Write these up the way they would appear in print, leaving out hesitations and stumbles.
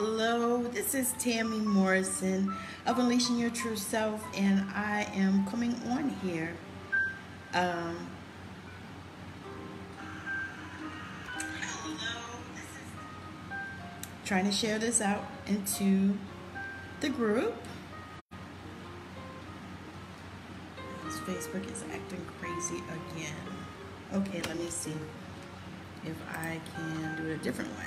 Hello, this is Tammi Morrison of Unleashing Your True Self, and I am coming on here trying to share this out into the group. This Facebook is acting crazy again. Okay, let me see if I can do it a different way.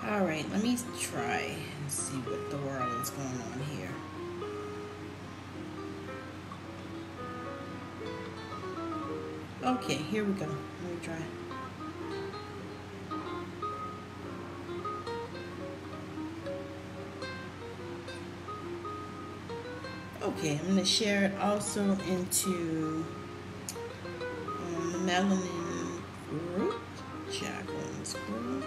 All right, let me try and see what the world is going on here. Okay, here we go. Let me try. Okay, I'm going to share it also into the melanin group, Jacqueline's group.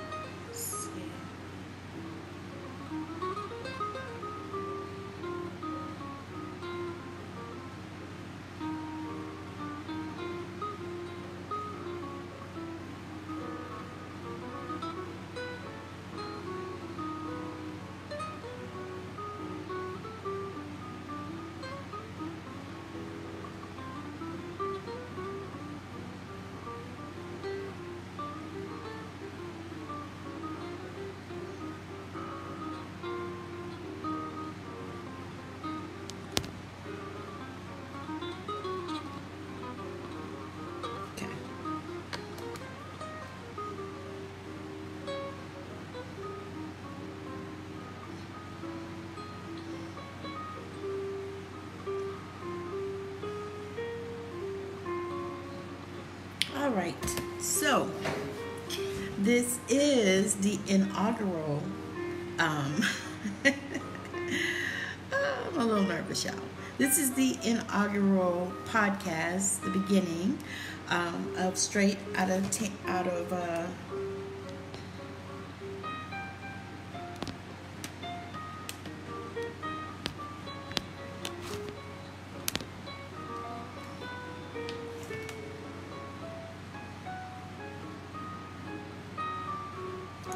All right, so this is the inaugural, I'm a little nervous, y'all. This is the inaugural podcast, the beginning of Straight Out of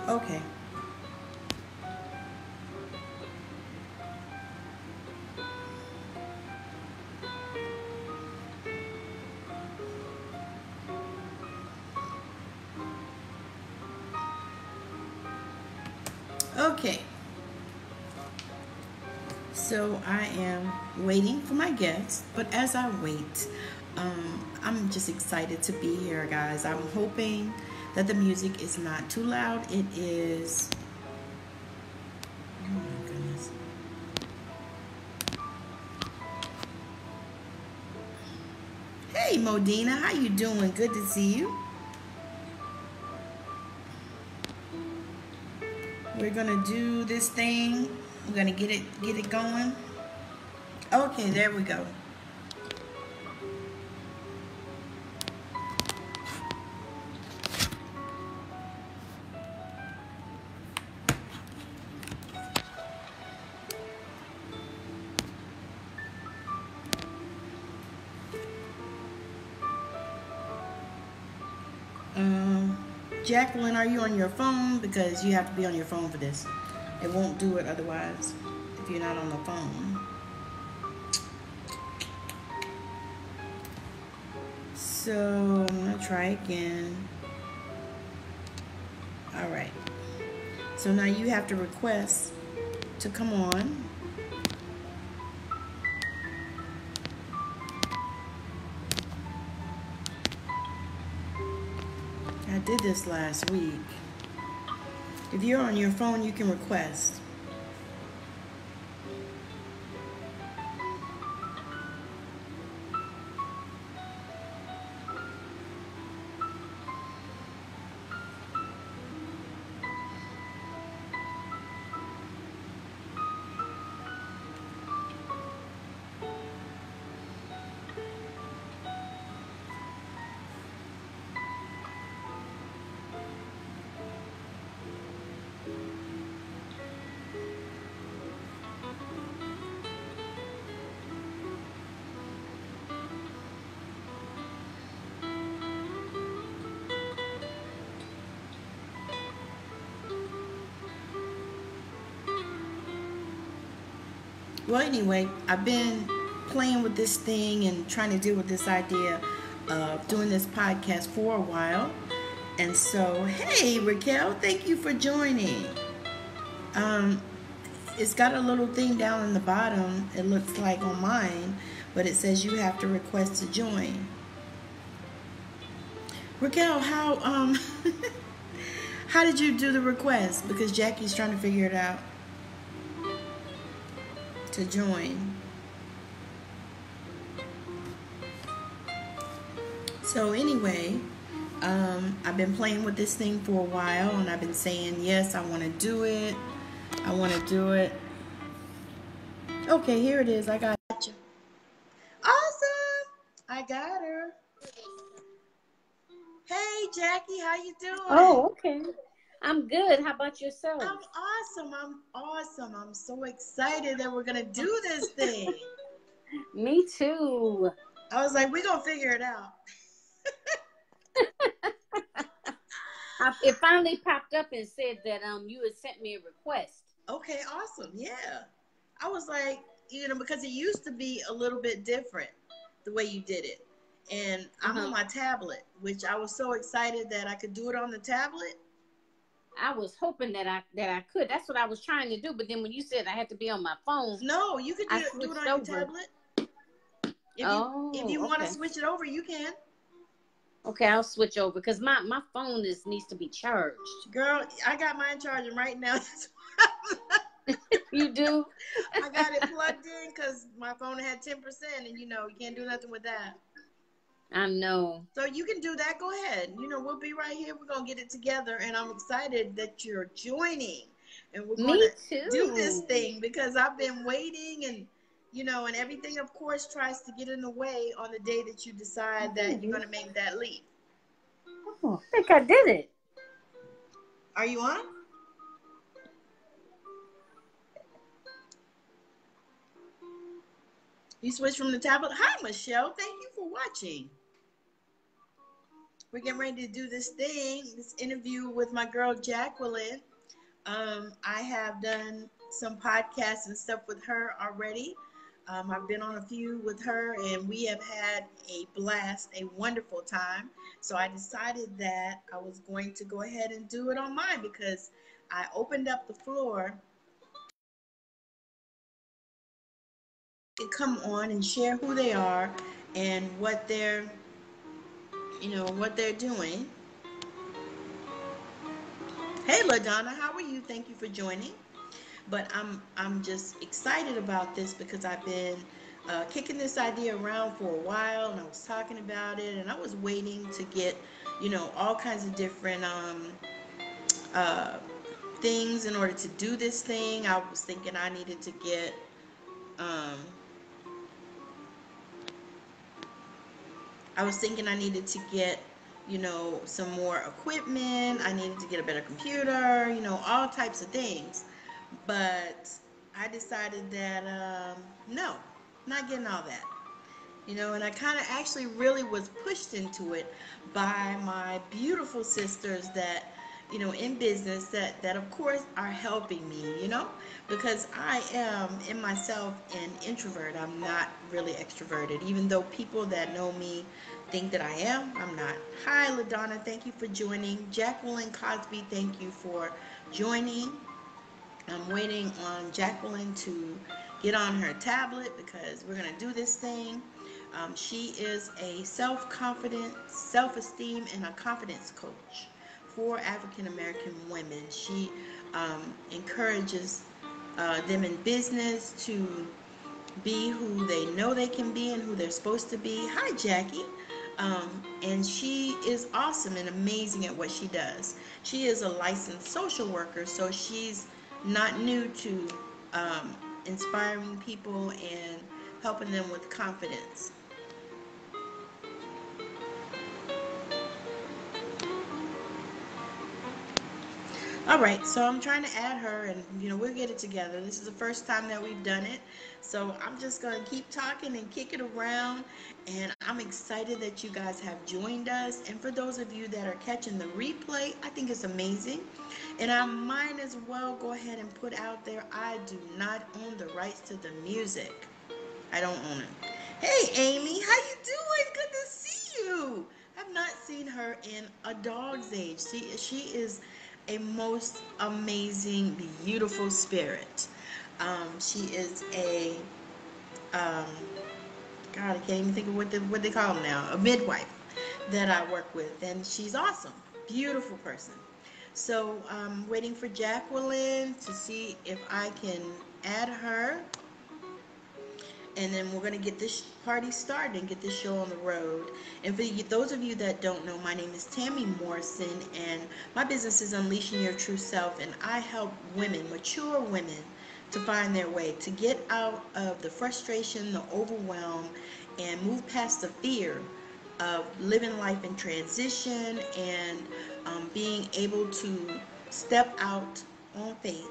Okay. Okay. So I am waiting for my guests, but as I wait, I'm just excited to be here, guys. I'm hoping that the music is not too loud. It is. Oh my goodness. Hey Modena, how you doing? Good to see you. We're gonna do this thing. We're gonna get it going. Okay, there we go. Jacqueline, are you on your phone? Because you have to be on your phone for this. It won't do it otherwise if you're not on the phone. So I'm going to try again. All right. So now you have to request to come on. I did this last week. If you're on your phone, you can request. Well, anyway, I've been playing with this thing and trying to deal with this idea of doing this podcast for a while. And so, hey, Raquel, thank you for joining. Um, it's got a little thing down in the bottom. It looks like on mine, but it says you have to request to join. Raquel, how how did you do the request? Because Jackie's trying to figure it out to join. So anyway, I've been playing with this thing for a while, and I've been saying, yes, I want to do it. I want to do it. Okay, here it is. I got you. Awesome. I got her. Hey, Jackie, how you doing? Oh, okay. I'm good. How about yourself? I'm awesome. I'm so excited that we're going to do this thing. Me too. I was like, we're going to figure it out. It finally popped up and said that you had sent me a request. Okay, awesome. Yeah. I was like, because it used to be a little bit different the way you did it. And I'm on my tablet, which I was so excited that I could do it on the tablet. I was hoping that I could. That's what I was trying to do. But then when you said I had to be on my phone. No, you could do it on your tablet. If you want to switch it over, you can. Okay, I'll switch over because my phone needs to be charged. Girl, I got mine charging right now. You do? I got it plugged in because my phone had 10%, and you can't do nothing with that. I know. So you can do that. Go ahead. We'll be right here. We're going to get it together, and I'm excited that you're joining, and we're going to do this thing because I've been waiting, and and everything, of course, tries to get in the way on the day that you decide that you're going to make that leap. Oh, I think I did it. Are you on? You switched from the tablet. Hi, Michelle. Thank you for watching. We're getting ready to do this thing, this interview with my girl, Jacqueline. I have done some podcasts and stuff with her already. I've been on a few with her, and we have had a blast, a wonderful time. So I decided that I was going to go ahead and do it on mine because I opened up the floor to come on and share who they are and what they're doing. Hey, LaDonna, how are you? Thank you for joining. But I'm just excited about this because I've been kicking this idea around for a while, and I was talking about it, and I was waiting to get all kinds of different things in order to do this thing. I was thinking I needed to get some more equipment. I needed to get a better computer, all types of things. But I decided that, no, not getting all that. And I kind of actually really was pushed into it by my beautiful sisters that, in business that of course are helping me, because I am in myself an introvert. I'm not really extroverted, even though people that know me think that I am. I'm not. Hi, LaDonna. Thank you for joining. Jacqueline Cosby, thank you for joining. I'm waiting on Jacqueline to get on her tablet because we're going to do this thing. She is a self-confidence, self-esteem, and a confidence coach for African American women. She encourages them in business to be who they know they can be and who they're supposed to be. Hi, Jackie. And she is awesome and amazing at what she does. She is a licensed social worker, so she's not new to inspiring people and helping them with confidence. All right, so I'm trying to add her, and we'll get it together. This is the first time that we've done it, so I'm just gonna keep talking and kick it around. And I'm excited that you guys have joined us. And for those of you that are catching the replay, I think it's amazing. And I might as well go ahead and put out there: I do not own the rights to the music. I don't own it. Hey, Amy, how you doing? Good to see you. I've not seen her in a dog's age. See, she is a most amazing, beautiful spirit. She is a um, God, I can't even think of what they call them now. A midwife that I work with, and she's awesome, beautiful person. So I'm waiting for Jacqueline to see if I can add her, and then we're going to get this party started and get this show on the road. And for those of you that don't know, my name is Tammi Morrison, and my business is Unleashing Your True Self, and I help women, mature women, to find their way, to get out of the frustration, the overwhelm, and move past the fear of living life in transition, and being able to step out on faith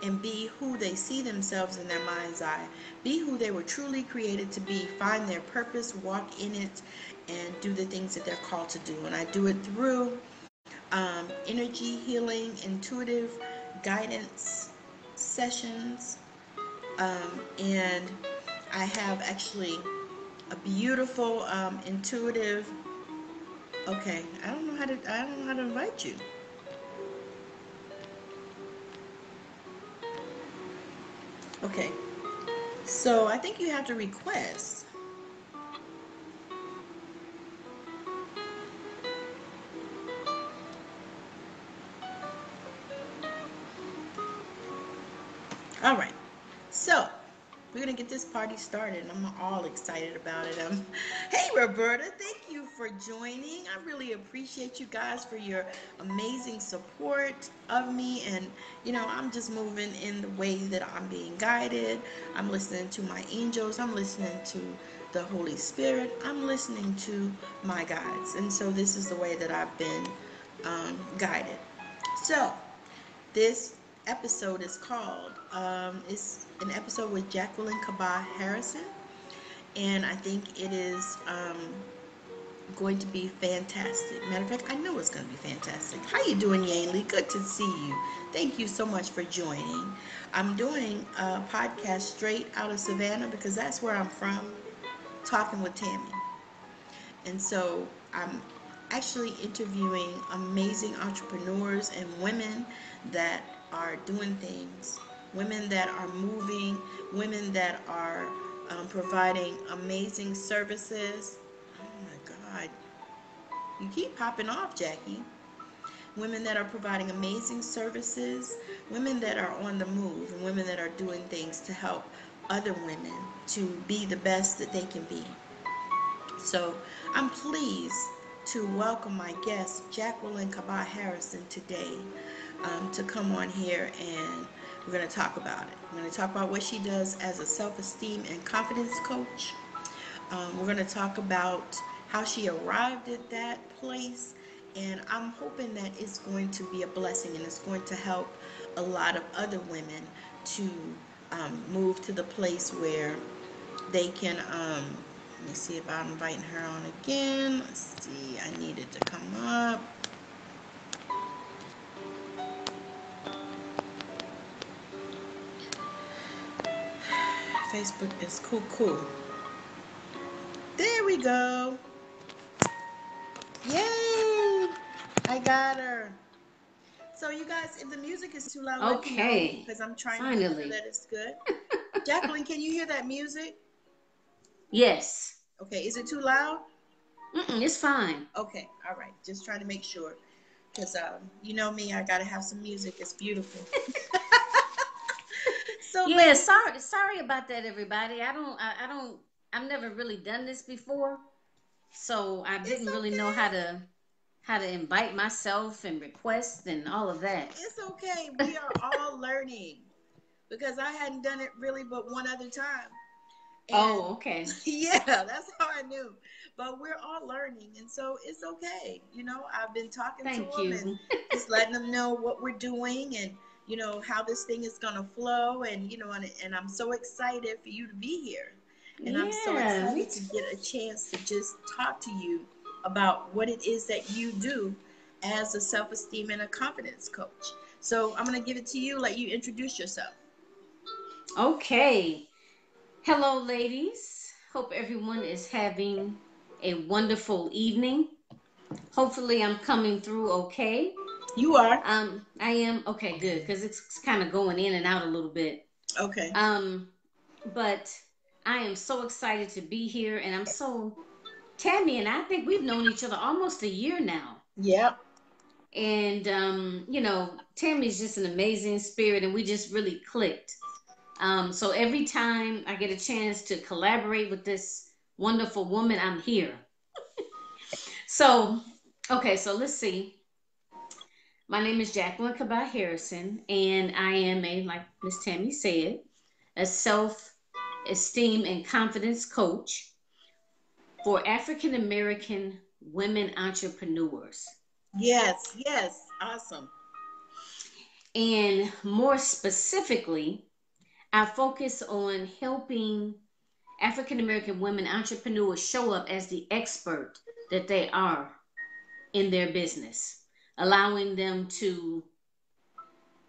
and be who they see themselves in their mind's eye. Be who they were truly created to be. Find their purpose, walk in it, and do the things that they're called to do. And I do it through energy healing, intuitive guidance sessions, and I have actually a beautiful intuitive. Okay, I don't know how to invite you. Okay, so I think you have to request. All right, so we're gonna get this party started. I'm all excited about it. Hey Roberta, thank you for joining. I really appreciate you guys for your amazing support of me. And I'm just moving in the way that I'm being guided. I'm listening to my angels. I'm listening to the Holy Spirit. I'm listening to my guides. And so this is the way that I've been guided. So this episode is called, it's an episode with Jacqueline Kaba Harrison, and I think it is going to be fantastic. Matter of fact, I know it's going to be fantastic. How you doing, Yanely? Good to see you. Thank you so much for joining. I'm doing a podcast Straight Outta Savannah because that's where I'm from, talking with Tammi. And so I'm actually interviewing amazing entrepreneurs and women that are doing things, women that are moving, women that are providing amazing services. Oh my God, you keep popping off, Jackie. Women that are providing amazing services, women that are on the move, and women that are doing things to help other women to be the best that they can be. So I'm pleased to welcome my guest, Jacqueline Kaba Harrison, today to come on here, and we're going to talk about it. We're going to talk about what she does as a self-esteem and confidence coach. We're going to talk about how she arrived at that place, and I'm hoping that it's going to be a blessing and it's going to help a lot of other women to move to the place where they can let me see if I'm inviting her on again. Let's see. I need it to come up. Facebook is cool. There we go. Yay! I got her. So you guys, if the music is too loud, let me know, because I'm trying to make sure that it's good. Jacqueline, can you hear that music? Yes. Okay, is it too loud? It's fine. Okay, all right. Just trying to make sure, because you know me, I gotta have some music. It's beautiful. So yeah, sorry about that, everybody. I've never really done this before, so I didn't really know how to invite myself and request and all of that. It's okay. We are all learning, because I hadn't done it really but one other time. And Oh, okay. yeah, that's how I knew. But we're all learning, and so it's okay. I've been talking to Thank them and you. just letting them know what we're doing, and how this thing is gonna flow, and and I'm so excited for you to be here, and I'm so Yeah, me excited to too. get a chance to just talk to you about what it is that you do as a self-esteem and a confidence coach. So I'm gonna give it to you. Let you introduce yourself. Okay. Hello, ladies. Hope everyone is having a wonderful evening. Hopefully, I'm coming through okay. You are. I am okay, good, because it's kind of going in and out a little bit. Okay. Um, but I am so excited to be here, and Tammi and I think we've known each other almost a year now. Yep. And Tammy's just an amazing spirit, and we just really clicked. So every time I get a chance to collaborate with this wonderful woman, I'm here. So, okay, so let's see. My name is Jacqueline Kaba Harrison, and I am like Miss Tammi said, a self-esteem and confidence coach for African American women entrepreneurs. Yes, yes, awesome. And more specifically, I focus on helping African American women entrepreneurs show up as the expert that they are in their business, allowing them to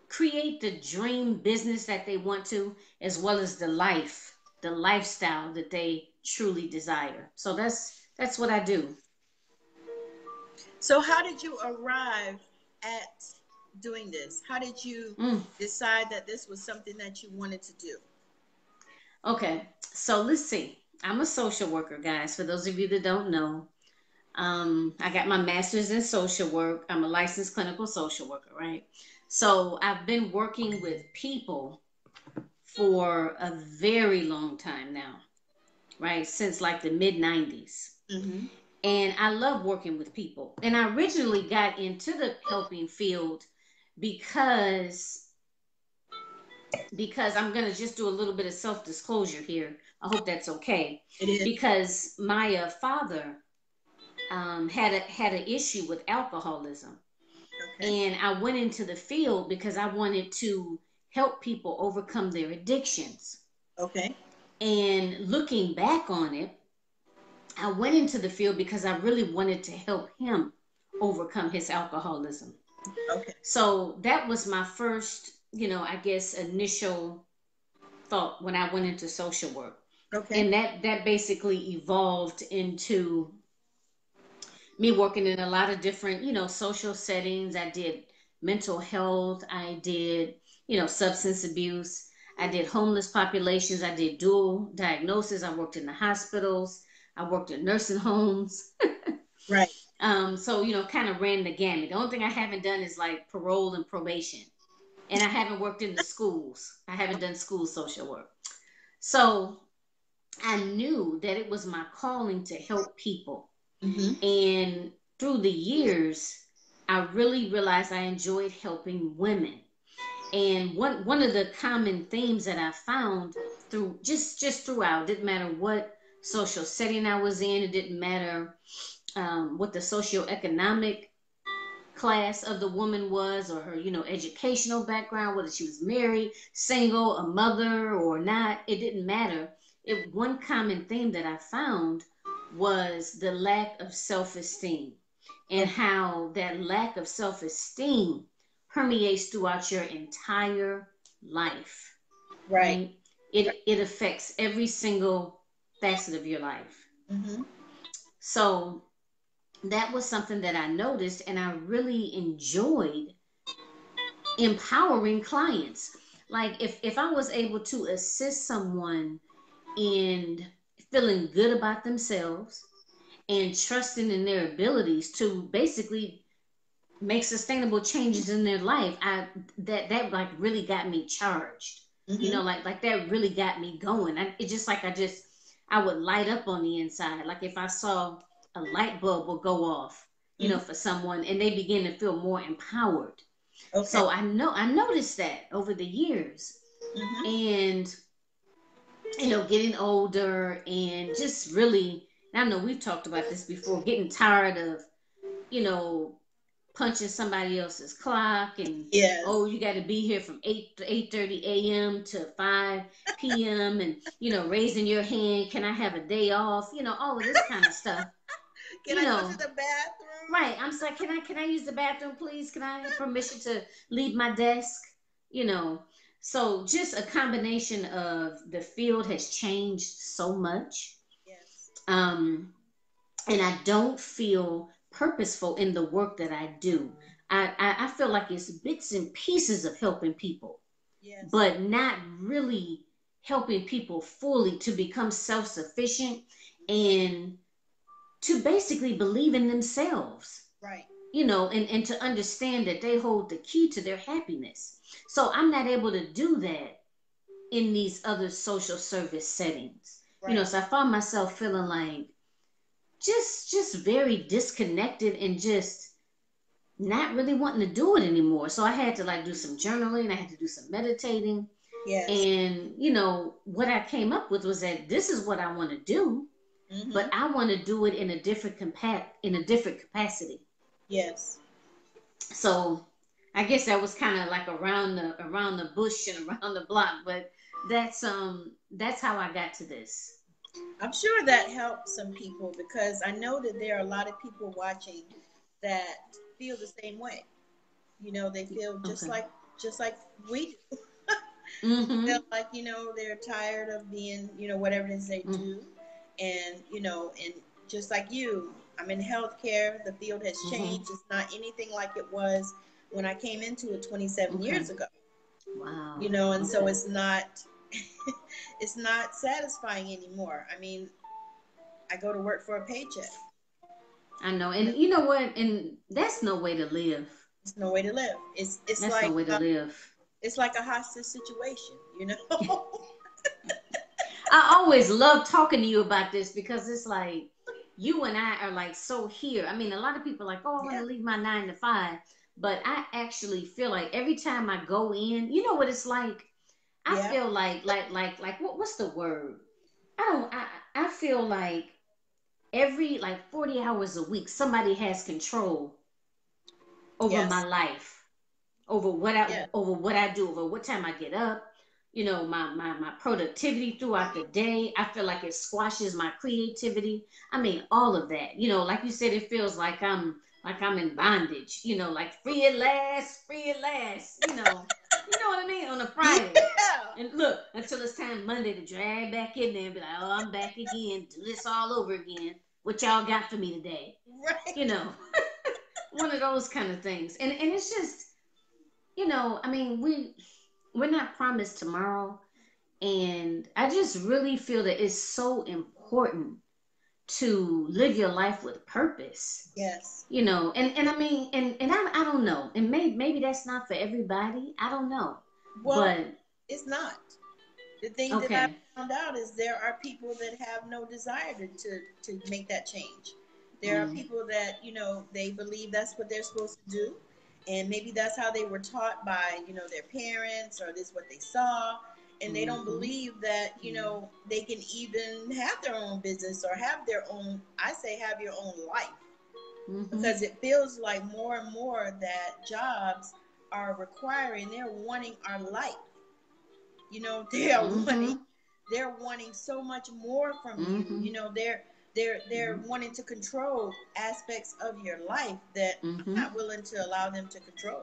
create the dream business that they want to, as well as the lifestyle that they truly desire. So that's what I do. So, how did you arrive at doing this? How did you Mm, decide that this was something that you wanted to do? okay, so let's see. I'm a social worker, guys. For those of you that don't know, I got my master's in social work. I'm a licensed clinical social worker, right? So I've been working with people for a very long time now, right? Since like the mid 90s. Mm-hmm. And I love working with people. And I originally got into the helping field because I'm going to just do a little bit of self-disclosure here. I hope that's okay. It is. Because my father had an issue with alcoholism. Okay. And I went into the field because I wanted to help people overcome their addictions. Okay. And looking back on it, I went into the field because I really wanted to help him overcome his alcoholism. Okay. So that was my first, I guess, initial thought when I went into social work. Okay. And that basically evolved into me working in a lot of different, social settings. I did mental health. I did, substance abuse. I did homeless populations. I did dual diagnosis. I worked in the hospitals. I worked in nursing homes. Right. So, kind of ran the gamut. The only thing I haven't done is like parole and probation. And I haven't worked in the schools. I haven't done school social work. So I knew that it was my calling to help people. Mm-hmm. And through the years, I really realized I enjoyed helping women. And one of the common themes that I found through just throughout, didn't matter what social setting I was in, it didn't matter what the socioeconomic class of the woman was, or her, educational background, whether she was married, single, a mother, or not, it didn't matter. One common theme that I found was the lack of self-esteem, and Okay. how that lack of self-esteem permeates throughout your entire life, Right. right? It affects every single facet of your life. Mm-hmm. So that was something that I noticed, and I really enjoyed empowering clients. Like if I was able to assist someone in feeling good about themselves and trusting in their abilities to basically make sustainable changes in their life, that like really got me charged. Mm-hmm. Like that really got me going. It just like I would light up on the inside. Like if I saw a light bulb will go off, Mm-hmm. for someone, and they begin to feel more empowered. Okay. So I noticed that over the years. Mm-hmm. And getting older and just really, I know we've talked about this before, getting tired of, you know, punching somebody else's clock and, Yes. oh, you got to be here from 8 to 8:30 a.m. to 5 p.m. and, raising your hand, can I have a day off? All of this kind of stuff. Can You I go to know, the bathroom? right. I'm just like, can I use the bathroom, please? Can I have permission to leave my desk? You know. So just a combination of the field has changed so much. Yes. Um, and I don't feel purposeful in the work that I do. I feel like it's bits and pieces of helping people, Yes. but not really helping people fully to become self-sufficient and to basically believe in themselves, Right. and to understand that they hold the key to their happiness. So I'm not able to do that in these other social service settings. Right. So I found myself feeling like just very disconnected and just not really wanting to do it anymore. So I had to like do some journaling, I had to do some meditating. Yes. And what I came up with was that this is what I want to do, but Mm-hmm. I want to do it in a different capacity. Yes. So I guess that was kind of like around the bush and around the block, but that's how I got to this. I'm sure that helps some people because I know that there are a lot of people watching that feel the same way. They feel just Okay. like we do. Feel Mm-hmm. like, they're tired of being, whatever it is they Mm-hmm. do. And just like you, I'm in healthcare. The field has Mm-hmm. changed. It's not anything like it was when I came into it 27 Okay. years ago. Wow. And so Okay. it's not it's not satisfying anymore. I mean, I go to work for a paycheck. I know, You know, and you know what? And that's no way to live. it's no way to live. It's That's no like way to live. it's like a hostage situation. I always love talking to you about this because it's like you and I are like so here. I mean, a lot of people are like, oh, I want Yeah. to leave my 9 to 5, but I actually feel like every time I go in, you know what it's like. I Yeah. feel like what's the word? I feel like every like 40 hours a week somebody has control over my Yes. life, Yeah. over what I do, over what time I get up, my productivity throughout the day. I feel like it squashes my creativity. I mean, all of that. Like you said, it feels like I'm in bondage, like free at last, free at last, You know what I mean? On a Friday. Yeah. And look, until it's time Monday to drag back in there and be like, oh, I'm back again, do this all over again. What y'all got for me today? You Right. know. One of those kind of things. And it's just, I mean, we're not promised tomorrow. And I just really feel that it's so important to live your life with purpose. Yes. And I mean, and I don't know. And maybe that's not for everybody. I don't know. Well, But it's not. The thing that I okay. found out is there are people that have no desire to make that change. There are Mm, people that, they believe that's what they're supposed to do. And maybe that's how they were taught by, their parents, or this is what they saw. And they don't mm-hmm, believe that, they can even have their own business or have their own, I say, have your own life. mm-hmm, Because it feels like more and more that jobs are requiring, they're wanting our life. They are mm-hmm, they're wanting so much more from you. mm-hmm, They're wanting to control aspects of your life that I'm mm-hmm. not willing to allow them to control.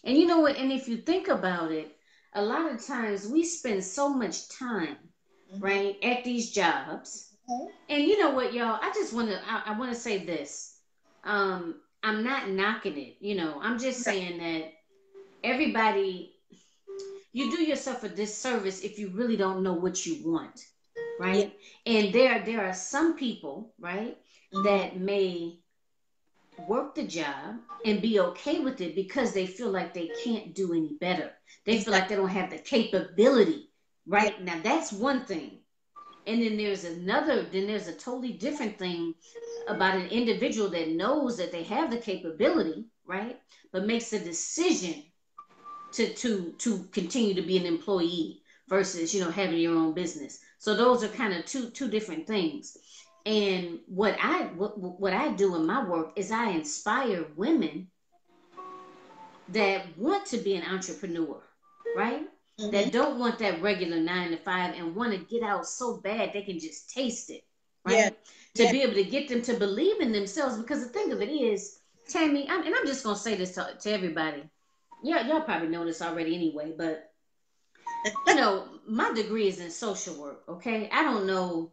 And you know what? And if you think about it, a lot of times we spend so much time, Mm-hmm. right, at these jobs. Mm-hmm. And you know what, y'all? I want to say this. I'm not knocking it. I'm just Right. saying that everybody, you do yourself a disservice if you really don't know what you want, Yeah. right? And there are some people, right, Mm-hmm. that may work the job and be okay with it because they feel like they can't do any better. They feel like Exactly. they don't have the capability, Yeah. right? Now that's one thing. And then there's a totally different thing about an individual that knows that they have the capability, right? But makes a decision to continue to be an employee versus, having your own business. So those are kind of two different things. And what I do in my work is I inspire women that want to be an entrepreneur, right? Mm-hmm. That don't want that regular 9 to 5 and want to get out so bad they can just taste it, Yeah. right? To Yeah. be able to get them to believe in themselves. Because the thing of it is, Tammi, and I'm just gonna say this to everybody. Yeah, y'all probably know this already anyway, but my degree is in social work. Okay, I don't know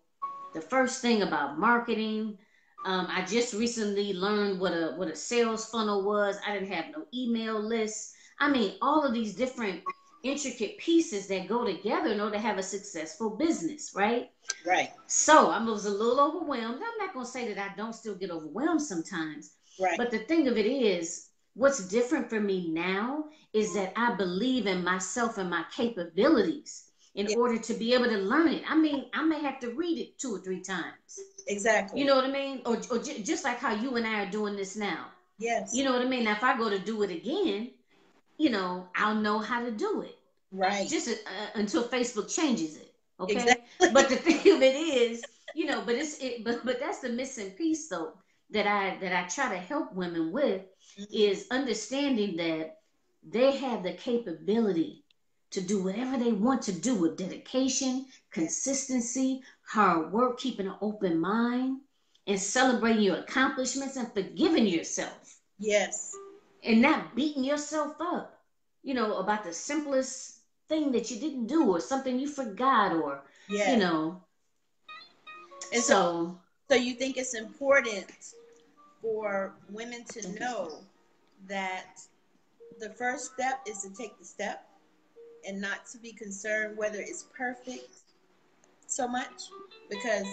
the first thing about marketing. I just recently learned what a sales funnel was. I didn't have no email lists. I mean, all of these different intricate pieces that go together in order to have a successful business, right? Right. So I was a little overwhelmed. I'm not gonna say that I don't still get overwhelmed sometimes, Right. but the thing of it is, what's different for me now is that I believe in myself and my capabilities in Yeah. order to be able to learn it. I mean, I may have to read it 2 or 3 times. You Exactly. know what I mean? Or just like how you and I are doing this now. Yes. You know what I mean? Now, if I go to do it again, I'll know how to do it. Right. Just until Facebook changes it. Okay. But Exactly. the thing of it is, but that's the missing piece though that I try to help women with Mm-hmm. is understanding that they have the capability to do whatever they want to do with dedication, Yeah. consistency, hard work, keeping an open mind, and celebrating your accomplishments and forgiving yourself Yes. and not beating yourself up, about the simplest thing that you didn't do or something you forgot or, you Yes. know, And so, so so you think it's important for women to know that the first step is to take the step and not to be concerned whether it's perfect so much? Because,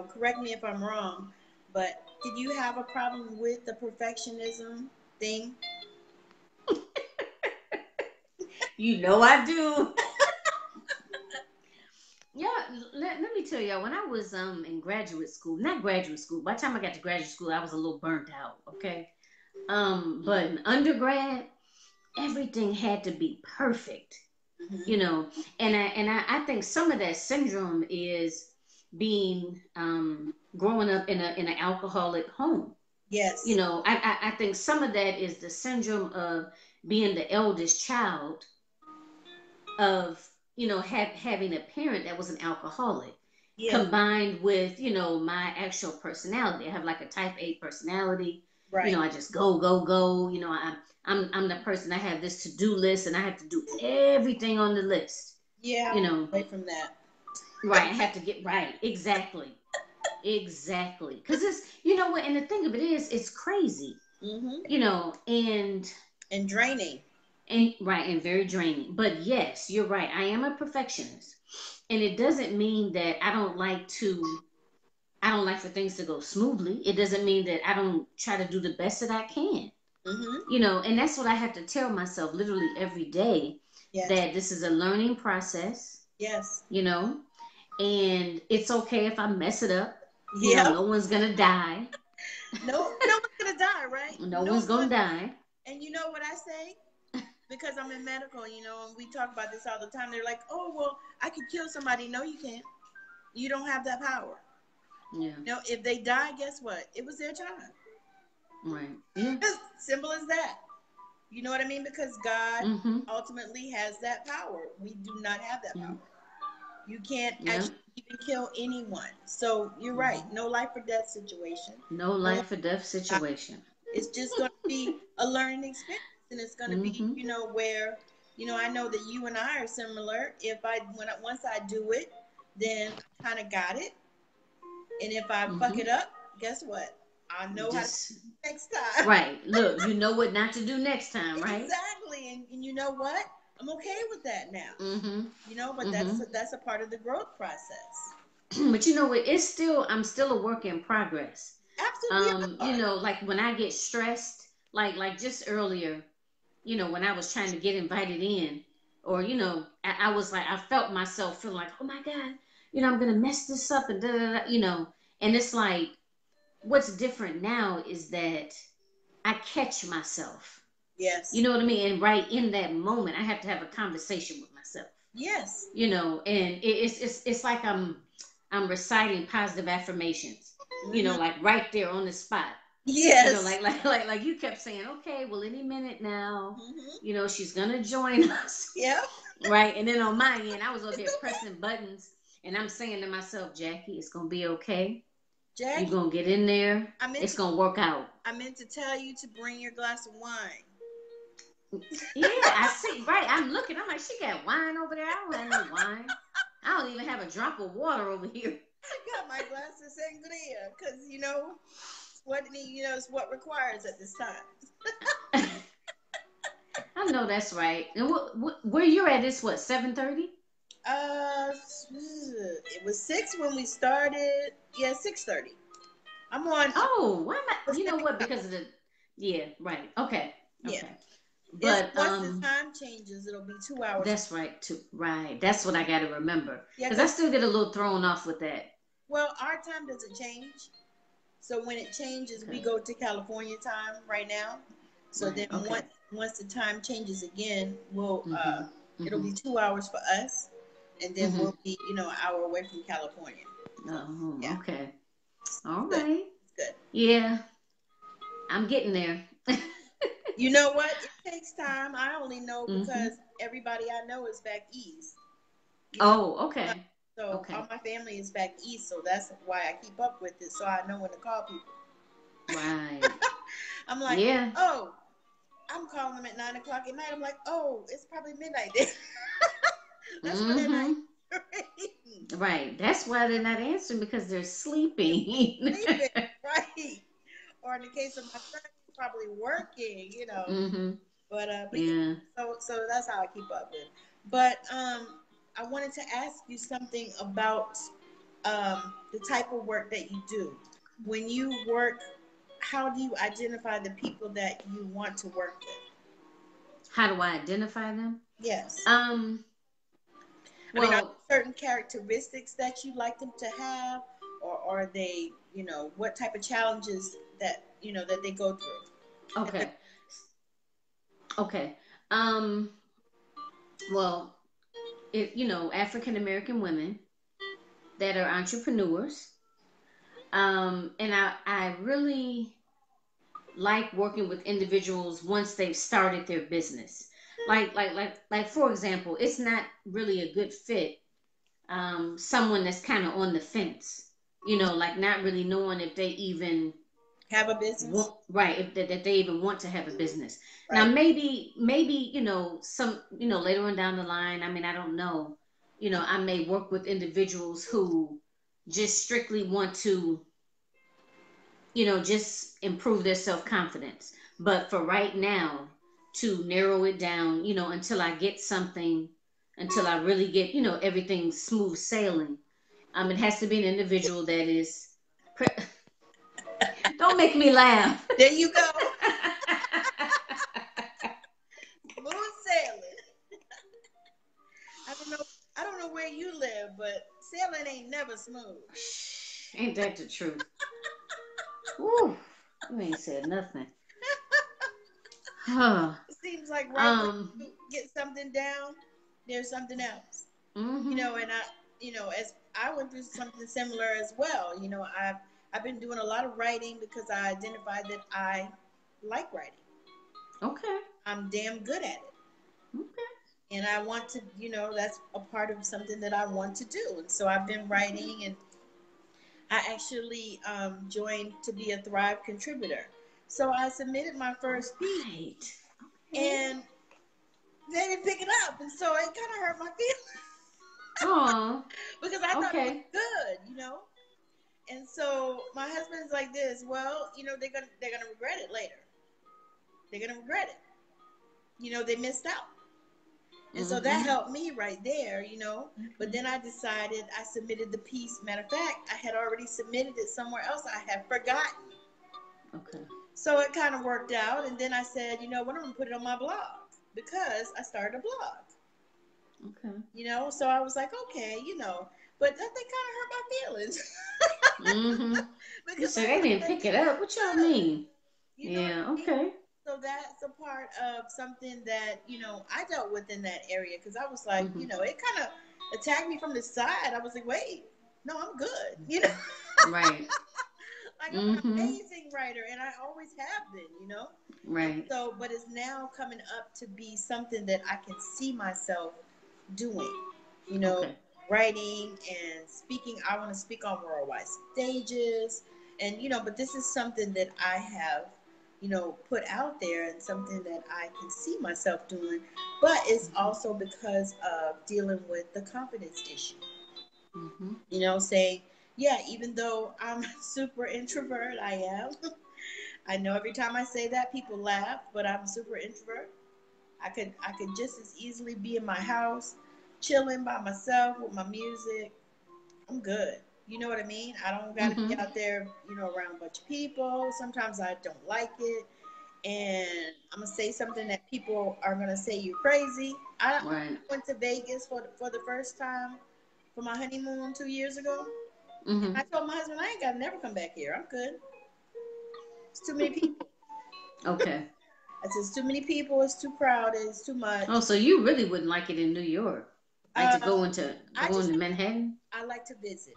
correct me if I'm wrong, but did you have a problem with the perfectionism thing? I do. Yeah, let me tell y'all, when I was in graduate school, not graduate school, by the time I got to graduate school, I was a little burnt out, okay? But in undergrad, everything had to be perfect, Mm-hmm. you know. And I think some of that syndrome is being growing up in an alcoholic home. Yes. I think some of that is the syndrome of being the eldest child of having a parent that was an alcoholic Yeah. combined with my actual personality. I have like a type A personality. Right. I just go go go. I'm the person. I have this to-do list and I have to do everything on the list. Yeah. you know Away from that. right, I have to get right. Exactly, because it's, what, and the thing of it is, it's crazy. Mm-hmm. And And draining. right, and very draining. But yes, you're right. I am a perfectionist. And it doesn't mean that I don't like for things to go smoothly. It doesn't mean that I don't try to do the best that I can. Mm-hmm. And that's what I have to tell myself literally every day, Yes. that this is a learning process, Yes. and it's okay if I mess it up. Yep. No one's gonna die. No one's gonna die, right? No No one's one. gonna die. And you know what I say? Because I'm in medical, and we talk about this all the time. They're like, "Oh, well, I could kill somebody." No, you can't. You don't have that power. Yeah. If they die, guess what? It was their time. Right. Yeah. Simple as that. You know what I mean? Because God Mm-hmm. ultimately has that power. We do not have that Yeah. power. You can't Yeah. actually even kill anyone. So you're right. Mm-hmm. No life or death situation. No No life. life or death situation. It's just going to be a learning experience, and it's going to be, Mm-hmm. where, I know that you and I are similar. Once I do it, then I kind of got it, and if I fuck Mm-hmm. it up, guess what? I know how to Just do it next time. right. Look, you know what not to do next time, right? Exactly, and you know what? I'm okay with that now. Mm-hmm. But Mm-hmm. that's a part of the growth process. But you know what? I'm still a work in progress. Absolutely are. Like when I get stressed, like just earlier, when I was trying to get invited in, or I was like, I felt myself feeling like, oh my God, I'm gonna mess this up and da da da, and it's like, what's different now is that I catch myself. You Yes. know what I mean? And right in that moment, I have to have a conversation with myself. Yes. And it's like I'm reciting positive affirmations, Mm-hmm. like right there on the spot. Yes. Like you kept saying, okay, well, any minute now, Mm-hmm. she's gonna join us, Yep. right? And then on my end, I was over here pressing buttons, and I'm saying to myself, Jackie, it's gonna be okay. You're Jackie, gonna get in there. I meant It's to gonna work out. I meant to tell you to bring your glass of wine. Yeah, I see. Right, I'm looking. I'm like, she got wine over there. I don't have no wine. I don't even have a drop of water over here. I got my glass of sangria because it's what requires at this time. I know that's right. And where you're at is what, 7:30? Uh, it was 6 when we started. Yeah, 6:30. I'm on. Oh, why am I? You know what? Because of the. Yeah, right. Okay, Yeah. okay. But Once the time changes, it'll be 2 hours. that's right too. Right. That's what I got to remember. Yeah, Because I still get a little thrown off with that. Well, our time doesn't change. So when it changes, we go to California time right now. So right. then Okay. once the time changes again, we'll it'll Mm-hmm. be 2 hours for us, and then we'll be an hour away from California. Oh, Yeah. okay. All Good. right. Good. Yeah, I'm getting there. You know what? It takes time. I only know because everybody I know is back east. Oh, okay. So Okay. all my family is back east, so that's why I keep up with it, so I know when to call people. Right. I'm like, yeah. Oh, I'm calling them at 9:00 at night. I'm like, oh, it's probably midnight there. That's when they're not. Right. That's why they're not answering because they're sleeping. Sleeping, right? Or in the case of my son, he's probably working. But yeah. So that's how I keep up with. But I wanted to ask you something about the type of work that you do. When you work, how do you identify the people that you want to work with? How do I identify them? Yes. Well, are there certain characteristics that you like them to have, or are they, what type of challenges that that they go through? Okay. Okay. Well, African American women that are entrepreneurs. And I really like working with individuals once they've started their business. Like for example, it's not really a good fit. Someone that's kind of on the fence, like not really knowing if they even have a business, right? That they even want to have a business. Right. Now, maybe some later on down the line. I mean, I don't know. I may work with individuals who just strictly want to just improve their self-confidence. But for right now, to narrow it down, until I get something, until I really get, everything smooth sailing, it has to be an individual that is. Don't make me laugh. There you go. Smooth sailing. I don't know where you live, but sailing ain't never smooth. Ain't that the truth? Woo, you ain't said nothing. It seems like when you get something down, there's something else. And as I went through something similar as well. I've been doing a lot of writing because I identified that I like writing. Okay. I'm damn good at it. Okay. And I want to, that's a part of something that I want to do. And so I've been writing, and I actually joined to be a Thrive contributor. So I submitted my first piece, and they didn't pick it up, and so it kind of hurt my feelings. Oh, because I thought it was good, And so my husband's like this. Well, they're gonna regret it later. They're gonna regret it. They missed out. And so that helped me right there, But then I decided I submitted the piece. Matter of fact, I had already submitted it somewhere else. I had forgotten. Okay. So it kind of worked out. And then I said, what, I'm going to put it on my blog because I started a blog. Okay. So I was like, okay, but that they kind of hurt my feelings. Because they didn't pick it up. What y'all mean? Yeah, okay. So that's a part of something that, I dealt with in that area because I was like, Mm-hmm. it kind of attacked me from the side. I was like, wait, no, I'm good. Right. Like I'm an Mm-hmm. amazing writer and I always have been. And Right. so, but it's now coming up to be something that I can see myself doing, you know, Okay. writing and speaking. I want to speak on worldwide stages and, but this is something that I have, put out there and something that I can see myself doing. But it's also because of dealing with the confidence issue, Mm-hmm. saying, yeah, even though I'm super introvert, I am. I know every time I say that, people laugh, but I'm super introvert. I could just as easily be in my house, chilling by myself with my music. I'm good. You know what I mean? I don't got to be Mm-hmm. out there, around a bunch of people. Sometimes I don't like it, and I'm gonna say something that people are gonna say you're crazy. I Right. went to Vegas for the first time for my honeymoon 2 years ago, and Mm-hmm. I told my husband I ain't gotta never come back here. I'm good. It's too many people. Okay. I said, it's too many people. It's too crowded. It's too Oh, much. so you really wouldn't like it in New York, like to Uh, I go just into Manhattan? I like to visit.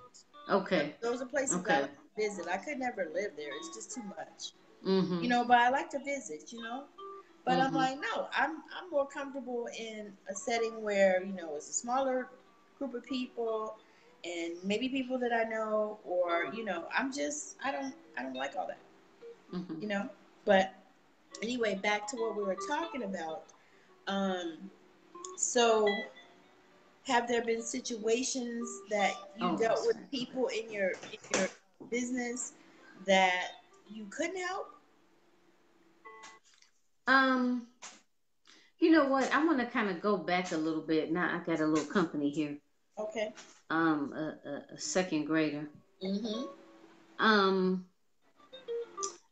Okay. Those are places I Okay. like to visit. I could never live there. It's just too much. Mm-hmm. But I like to visit. But I'm Mm-hmm. like, no, I'm more comfortable in a setting where, it's a smaller group of people and maybe people that I know or, I don't like all that, Mm-hmm. you know. But anyway, back to what we were talking about. Um, so have there been situations that you Oh, dealt that's with right. Okay. people in your business that you couldn't help? Um, you know what? I want to kind of go back a little bit. Now I got a little company here. Okay. A second grader. Mm-hmm. Um,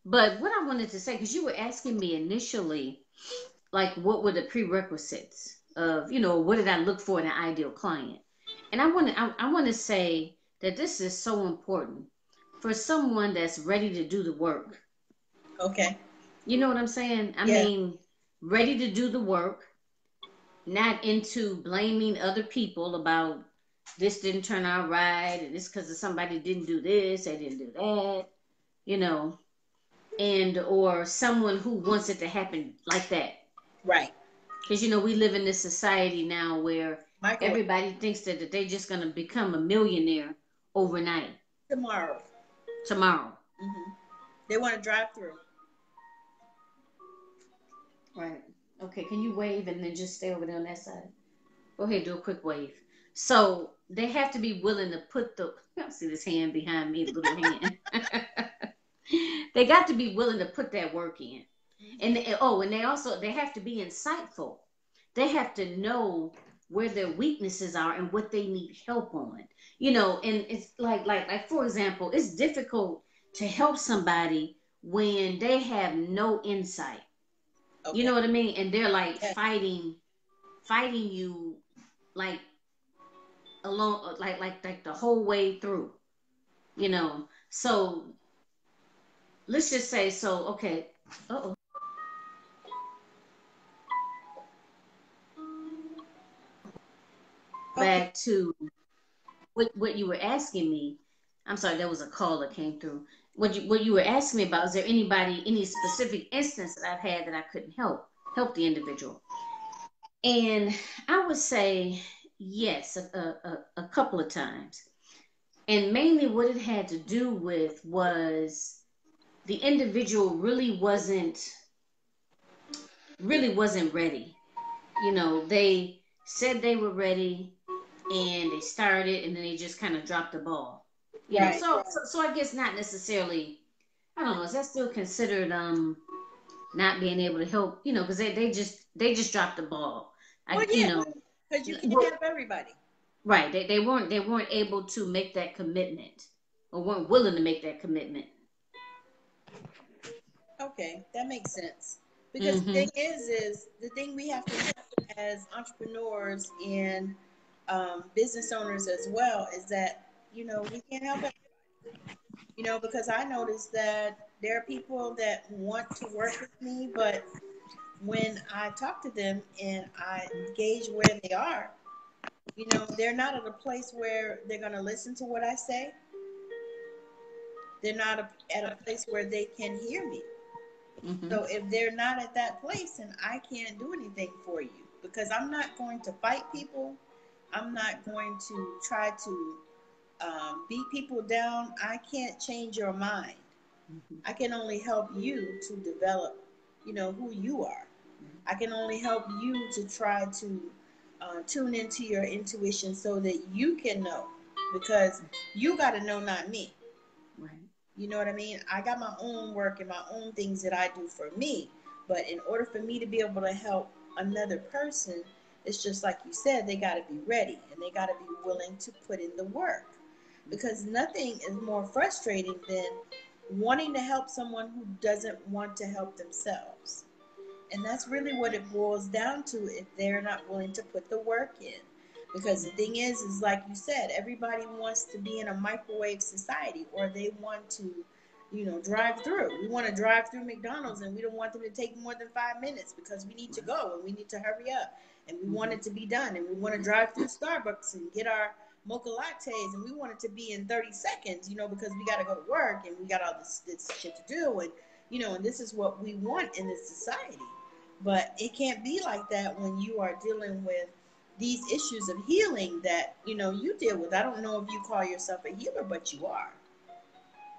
but what I wanted to say, because you were asking me initially, like, what were the prerequisites of, what did I look for in an ideal client? And I want to say that this is so important for someone that's ready to do the work. Okay. You know what I'm saying? I Yeah. mean, ready to do the work, not into blaming other people about this didn't turn out right and this because somebody didn't do this, they didn't do that, you know, and or someone who wants it to happen like that. Right. Because we live in this society now where Microwave everybody thinks that they're just gonna become a millionaire overnight, tomorrow. tomorrow. Mm-hmm. They want to drive through. Right. Okay, can you wave and then just stay over there on that side? Go ahead, do a quick wave. So they have to be willing to put the see this hand behind me, little hand. They got to be willing to put that work in. Mm-hmm. And they have to be insightful. They have to know where their weaknesses are and what they need help on. And it's like for example, it's difficult to help somebody when they have no insight. You Okay. know what I mean? And they're like Yeah. fighting you like along like the whole way through. So let's just say so okay. Uh-oh. Okay. Back to what you were asking me. I'm sorry, there was a call that came through. What you were asking me about, is there any specific instance that I've had that I couldn't help the individual? And I would say yes, a couple of times. And mainly what it had to do with was the individual really wasn't ready. They said they were ready and they started and then they just kind of dropped the ball. Right. So I guess not necessarily. I don't know. Is that still considered not being able to help? Because they just dropped the ball. Well, I you yeah, know because you can't well, have everybody. right. They weren't able to make that commitment or weren't willing to make that commitment. Okay, that makes sense. Because the Mm-hmm. thing is the thing we have to know as entrepreneurs and business owners as well is that we can't help it. Because I noticed that. There are people that want to work with me, but when I talk to them and I gauge where they are, they're not at a place where they're going to listen to what I say. They're not at a place where they can hear me. Mm-hmm. So if they're not at that place, then I can't do anything for you, because I'm not going to fight people. I'm not going to try to beat people down. I can't change your mind. Mm-hmm. I can only help you to develop, who you are. I can only help you to try to tune into your intuition so that you can know, because you got to know, not me. Right. You know what I mean? I got my own work and my own things that I do for me. But in order for me to be able to help another person, it's just like you said, they got to be ready and they got to be willing to put in the work. Because nothing is more frustrating than wanting to help someone who doesn't want to help themselves. And that's really what it boils down to if they're not willing to put the work in. Because the thing is like you said, everybody wants to be in a microwave society, or they want to, drive through. We want to drive through McDonald's and we don't want them to take more than 5 minutes because we need to go and we need to hurry up and we want it to be done. And we want to drive through Starbucks and get our mocha lattes and we want it to be in 30 seconds, because we got to go to work and we got all this shit to do. And, and this is what we want in this society. But it can't be like that when you are dealing with these issues of healing that, you deal with. I don't know if you call yourself a healer, but you are,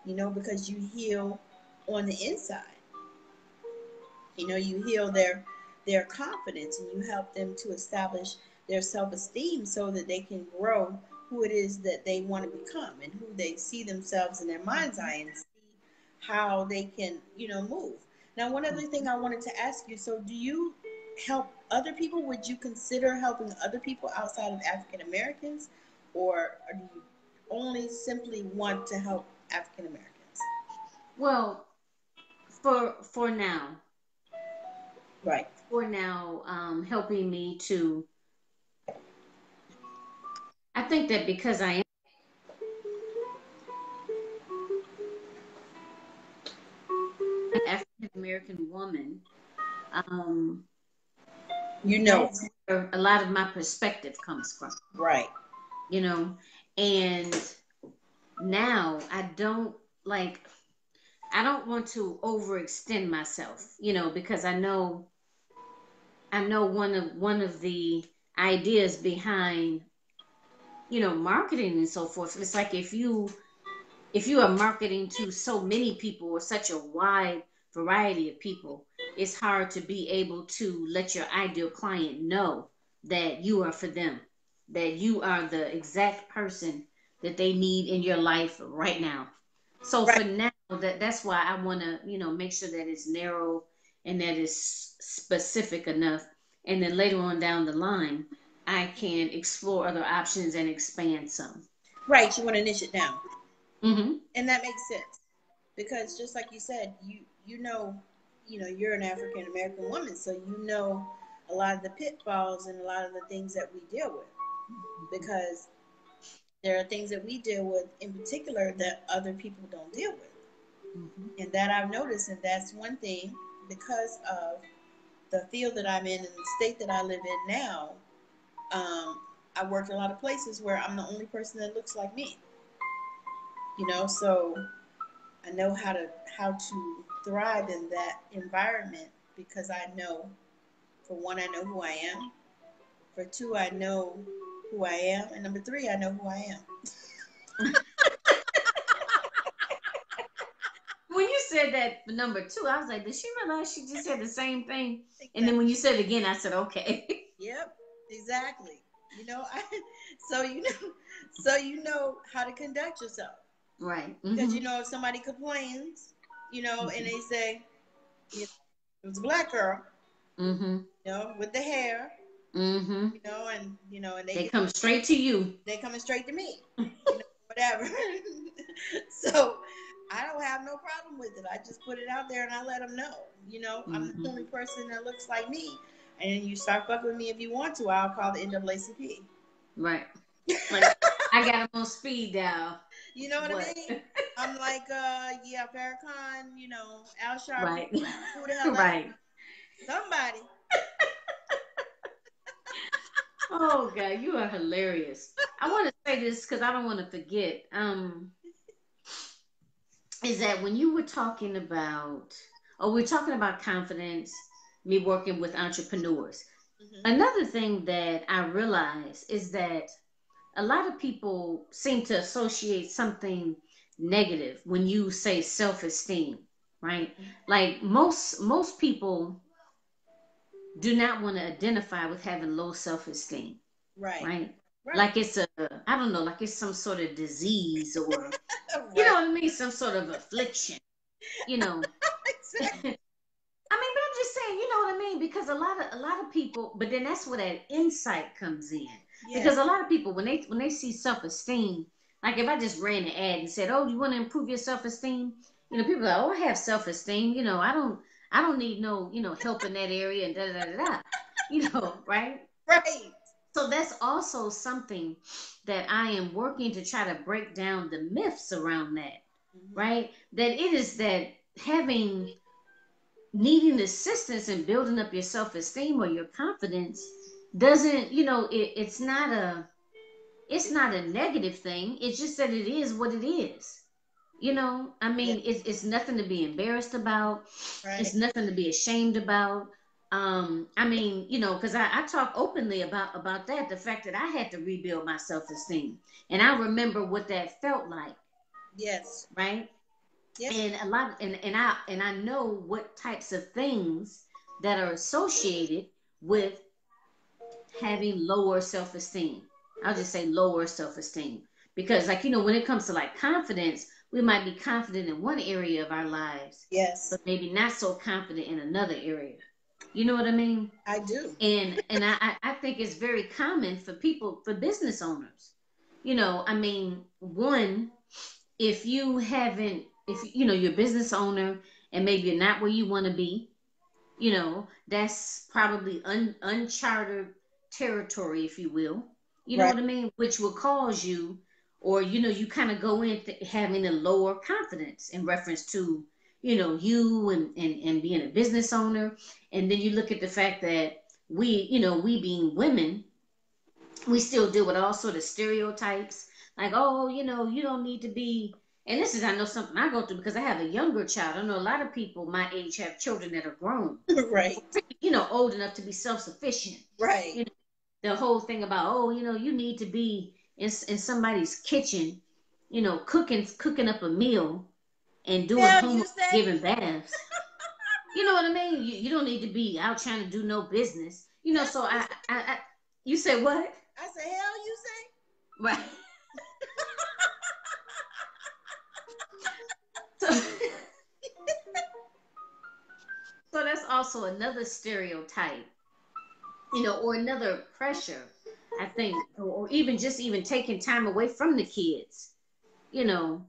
because you heal on the inside. You heal their confidence and you help them to establish their self-esteem so that they can grow who it is that they want to become and who they see themselves in their mind's eye and see how they can, move. Now, one other thing I wanted to ask you, so do you help other people? Would you consider helping other people outside of African Americans, or do you only simply want to help African Americans? Well, for now, Right. helping me to, I think that because I am an African American woman, um, that's where a lot of my perspective comes from. Right. And now I don't want to overextend myself, because I know one of the ideas behind, marketing and so forth. It's like if you are marketing to so many people or such a wide variety of people, it's hard to be able to let your ideal client know that you are for them, that you are the exact person that they need in your life right now. So Right. for now, that's why I want to, make sure that it's narrow and that it's specific enough. And then later on down the line, I can explore other options and expand some. Right. You want to niche it down. Mm-hmm. And that makes sense because just like you said, you're an African American woman, so you know a lot of the pitfalls and a lot of the things that we deal with, because there are things that we deal with in particular that other people don't deal with. Mm-hmm. And that I've noticed, and that's one thing because of the field that I'm in and the state that I live in now. I worked a lot of places where I'm the only person that looks like me. So I know how to thrive in that environment because I know, for one, I know who I am. For two, I know who I am, and number three, I know who I am. When you said that for number two, I was like, did she realize she just said the same thing? And then when you said it again, I said, okay. Yep, exactly. I, so so how to conduct yourself. Right. Because Mm-hmm. if somebody complains, and they say, it was a black girl, Mm-hmm. with the hair, Mm-hmm. and They come straight to you. they coming straight to me, whatever. So I don't have no problem with it. I just put it out there and I let them know, I'm the only person that looks like me. And you start fucking with me if you want to. I'll call the NAACP. Right. Like, I got them on speed dial. You know what I mean? I'm like, yeah, Farrakhan, Al Sharpton, Right. who the hell else? Right. Somebody. Oh God, you are hilarious. I want to say this because I don't want to forget. Is that when you were talking about, or we're talking about confidence, me working with entrepreneurs. Hmm. Another thing that I realize is that a lot of people seem to associate something negative when you say self-esteem, right? Like most people do not want to identify with having low self-esteem, Right. right? Right. Like it's a, I don't know, like it's some sort of disease or, you know Right. what I mean? Some sort of affliction, you know. I mean, but I'm just saying, you know what I mean? Because a lot of people, but then that's where that insight comes in. Yes. Because a lot of people, when they see self esteem, like if I just ran an ad and said, "Oh, you want to improve your self esteem?" People are like, "Oh, I have self esteem. I don't need no, help in that area." And da da da da. Da. Right? Right. So that's also something that I am working to try to break down the myths around that. Hmm. Right? That it is that having needing assistance in building up your self-esteem or your confidence doesn't it's not a negative thing. It's just that it is what it is. I Yeah. mean, it's nothing to be embarrassed about. It's Right. nothing to be ashamed about. I mean, because I talk openly about that, the fact that I had to rebuild my self-esteem, and I remember what that felt like, Yes. right? Yes. And a lot and I know what types of things that are associated with having lower self-esteem. I'll just say lower self-esteem, because like when it comes to like confidence, we might be confident in one area of our lives Yes. but maybe not so confident in another area. You know what I mean? I do. And I think it's very common for people, for business owners. I mean, one, if you haven't, if you're a business owner and maybe you're not where you want to be, that's probably uncharted territory, if you will. You know Right. what I mean? Which will cause you, or you kind of go in having a lower confidence in reference to, you and being a business owner. And then you look at the fact that we being women, we still deal with all sort of stereotypes, like, oh, you don't need to be. And this is, I know, something I go through because I have a younger child. I know a lot of people my age have children that are grown, Right. old enough to be self-sufficient. Right. you know the whole thing about, oh, you need to be in somebody's kitchen, cooking up a meal and doing Hell, you homework, say? giving baths. You know what I mean? You don't need to be out trying to do no business. Hell, So you I you say what? I say, hell, you say? Right. So, so that's also another stereotype, or another pressure, I think, or even taking time away from the kids. You know,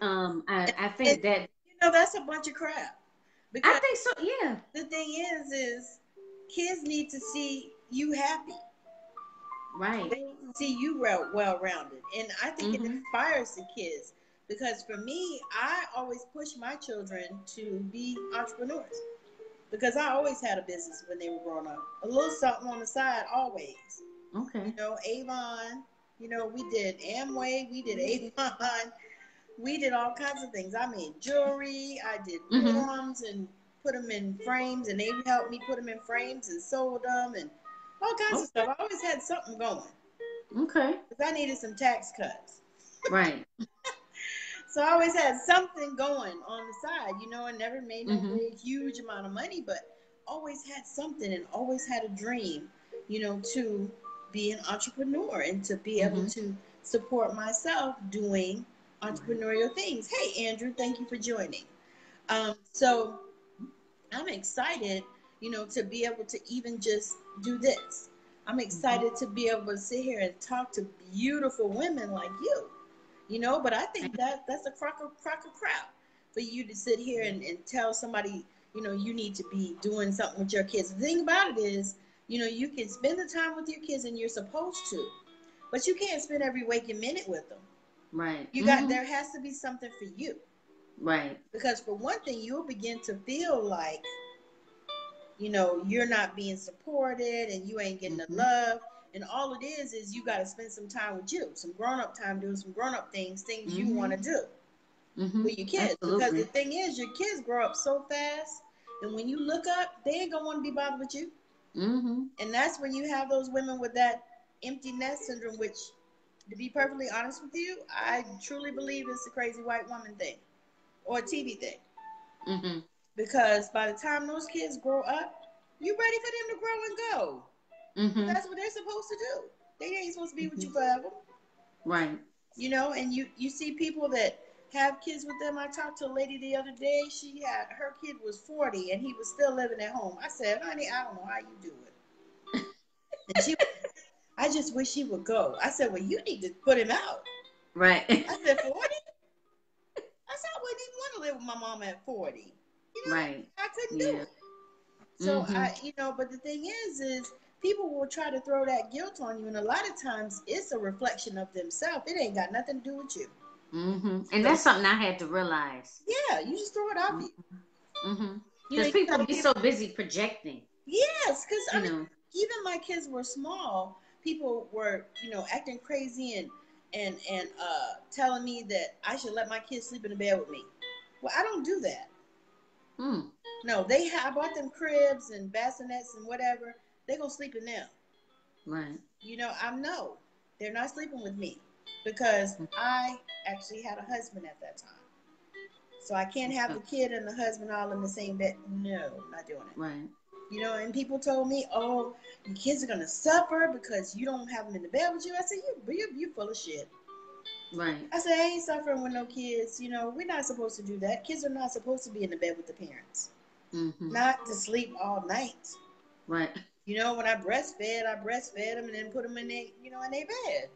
I And, think that that's a bunch of crap. I Because think so. Yeah. the thing is kids need to see you happy. Right. They need to see you well rounded. And I think it Mhm. inspires the kids. Because for me, I always push my children to be entrepreneurs. Because I always had a business when they were growing up. A little something on the side, always. Okay. Avon. We did Amway. We did Avon. We did all kinds of things. I made jewelry. I did Mhm. forms and put them in frames, and they helped me put them in frames and sold them and all kinds of Okay. stuff. I always had something going Okay. because I needed some tax cuts. Right. So I always had something going on the side. I never made no Mhm. big, huge amount of money, but always had something and always had a dream, to be an entrepreneur and to be able Mhm. to support myself doing Right. entrepreneurial things. Hey, Andrew, thank you for joining. So I'm excited, to be able to even just do this. I'm Mhm. excited to be able to sit here and talk to beautiful women like you, but I think that that's a crock of crap for you to sit here and tell somebody, you need to be doing something with your kids. The thing about it is, you can spend the time with your kids and you're supposed to, but you can't spend every waking minute with them. Right. There has to be something for you. Right. Because for one thing, you'll begin to feel like, you're not being supported and you ain't getting the love. And all it is you got to spend some time with you, some grown-up time doing some grown-up things you want to do with your kids. Absolutely. Because the thing is, your kids grow up so fast, and when you look up, they ain't going to want to be bothered with you. And that's when you have those women with that empty nest syndrome, which, to be perfectly honest with you, I truly believe it's a crazy white woman thing or a TV thing. Because by the time those kids grow up, you're ready for them to grow and go. That's what they're supposed to do. They ain't supposed to be with you forever. Right. And you see people that have kids with them. I talked to a lady the other day. Her kid was 40 and he was still living at home. I said, honey, I don't know how you do it. And I just wish he would go. I said, well, you need to put him out. Right. I said, 40? I said, I wouldn't even want to live with my mom at 40. Right. I couldn't do it. So but the thing is people will try to throw that guilt on you, and a lot of times it's a reflection of themselves. It ain't got nothing to do with you. And that's something I had to realize. Yeah, you just throw it off you. Because people be so busy projecting. Yes, because even my kids were small, people were acting crazy and telling me that I should let my kids sleep in the bed with me. Well, I don't do that. No, I bought them cribs and bassinets and whatever. They gonna sleep in them. Right. They're not sleeping with me because I actually had a husband at that time. So I can't have the kid and the husband all in the same bed. No, not doing it. Right. And people told me, oh, your kids are gonna suffer because you don't have them in the bed with you. I said, you full of shit. Right. I said, I ain't suffering with no kids. We're not supposed to do that. Kids are not supposed to be in the bed with the parents. Not to sleep all night. Right. When I breastfed them and then put them in their, in their bed.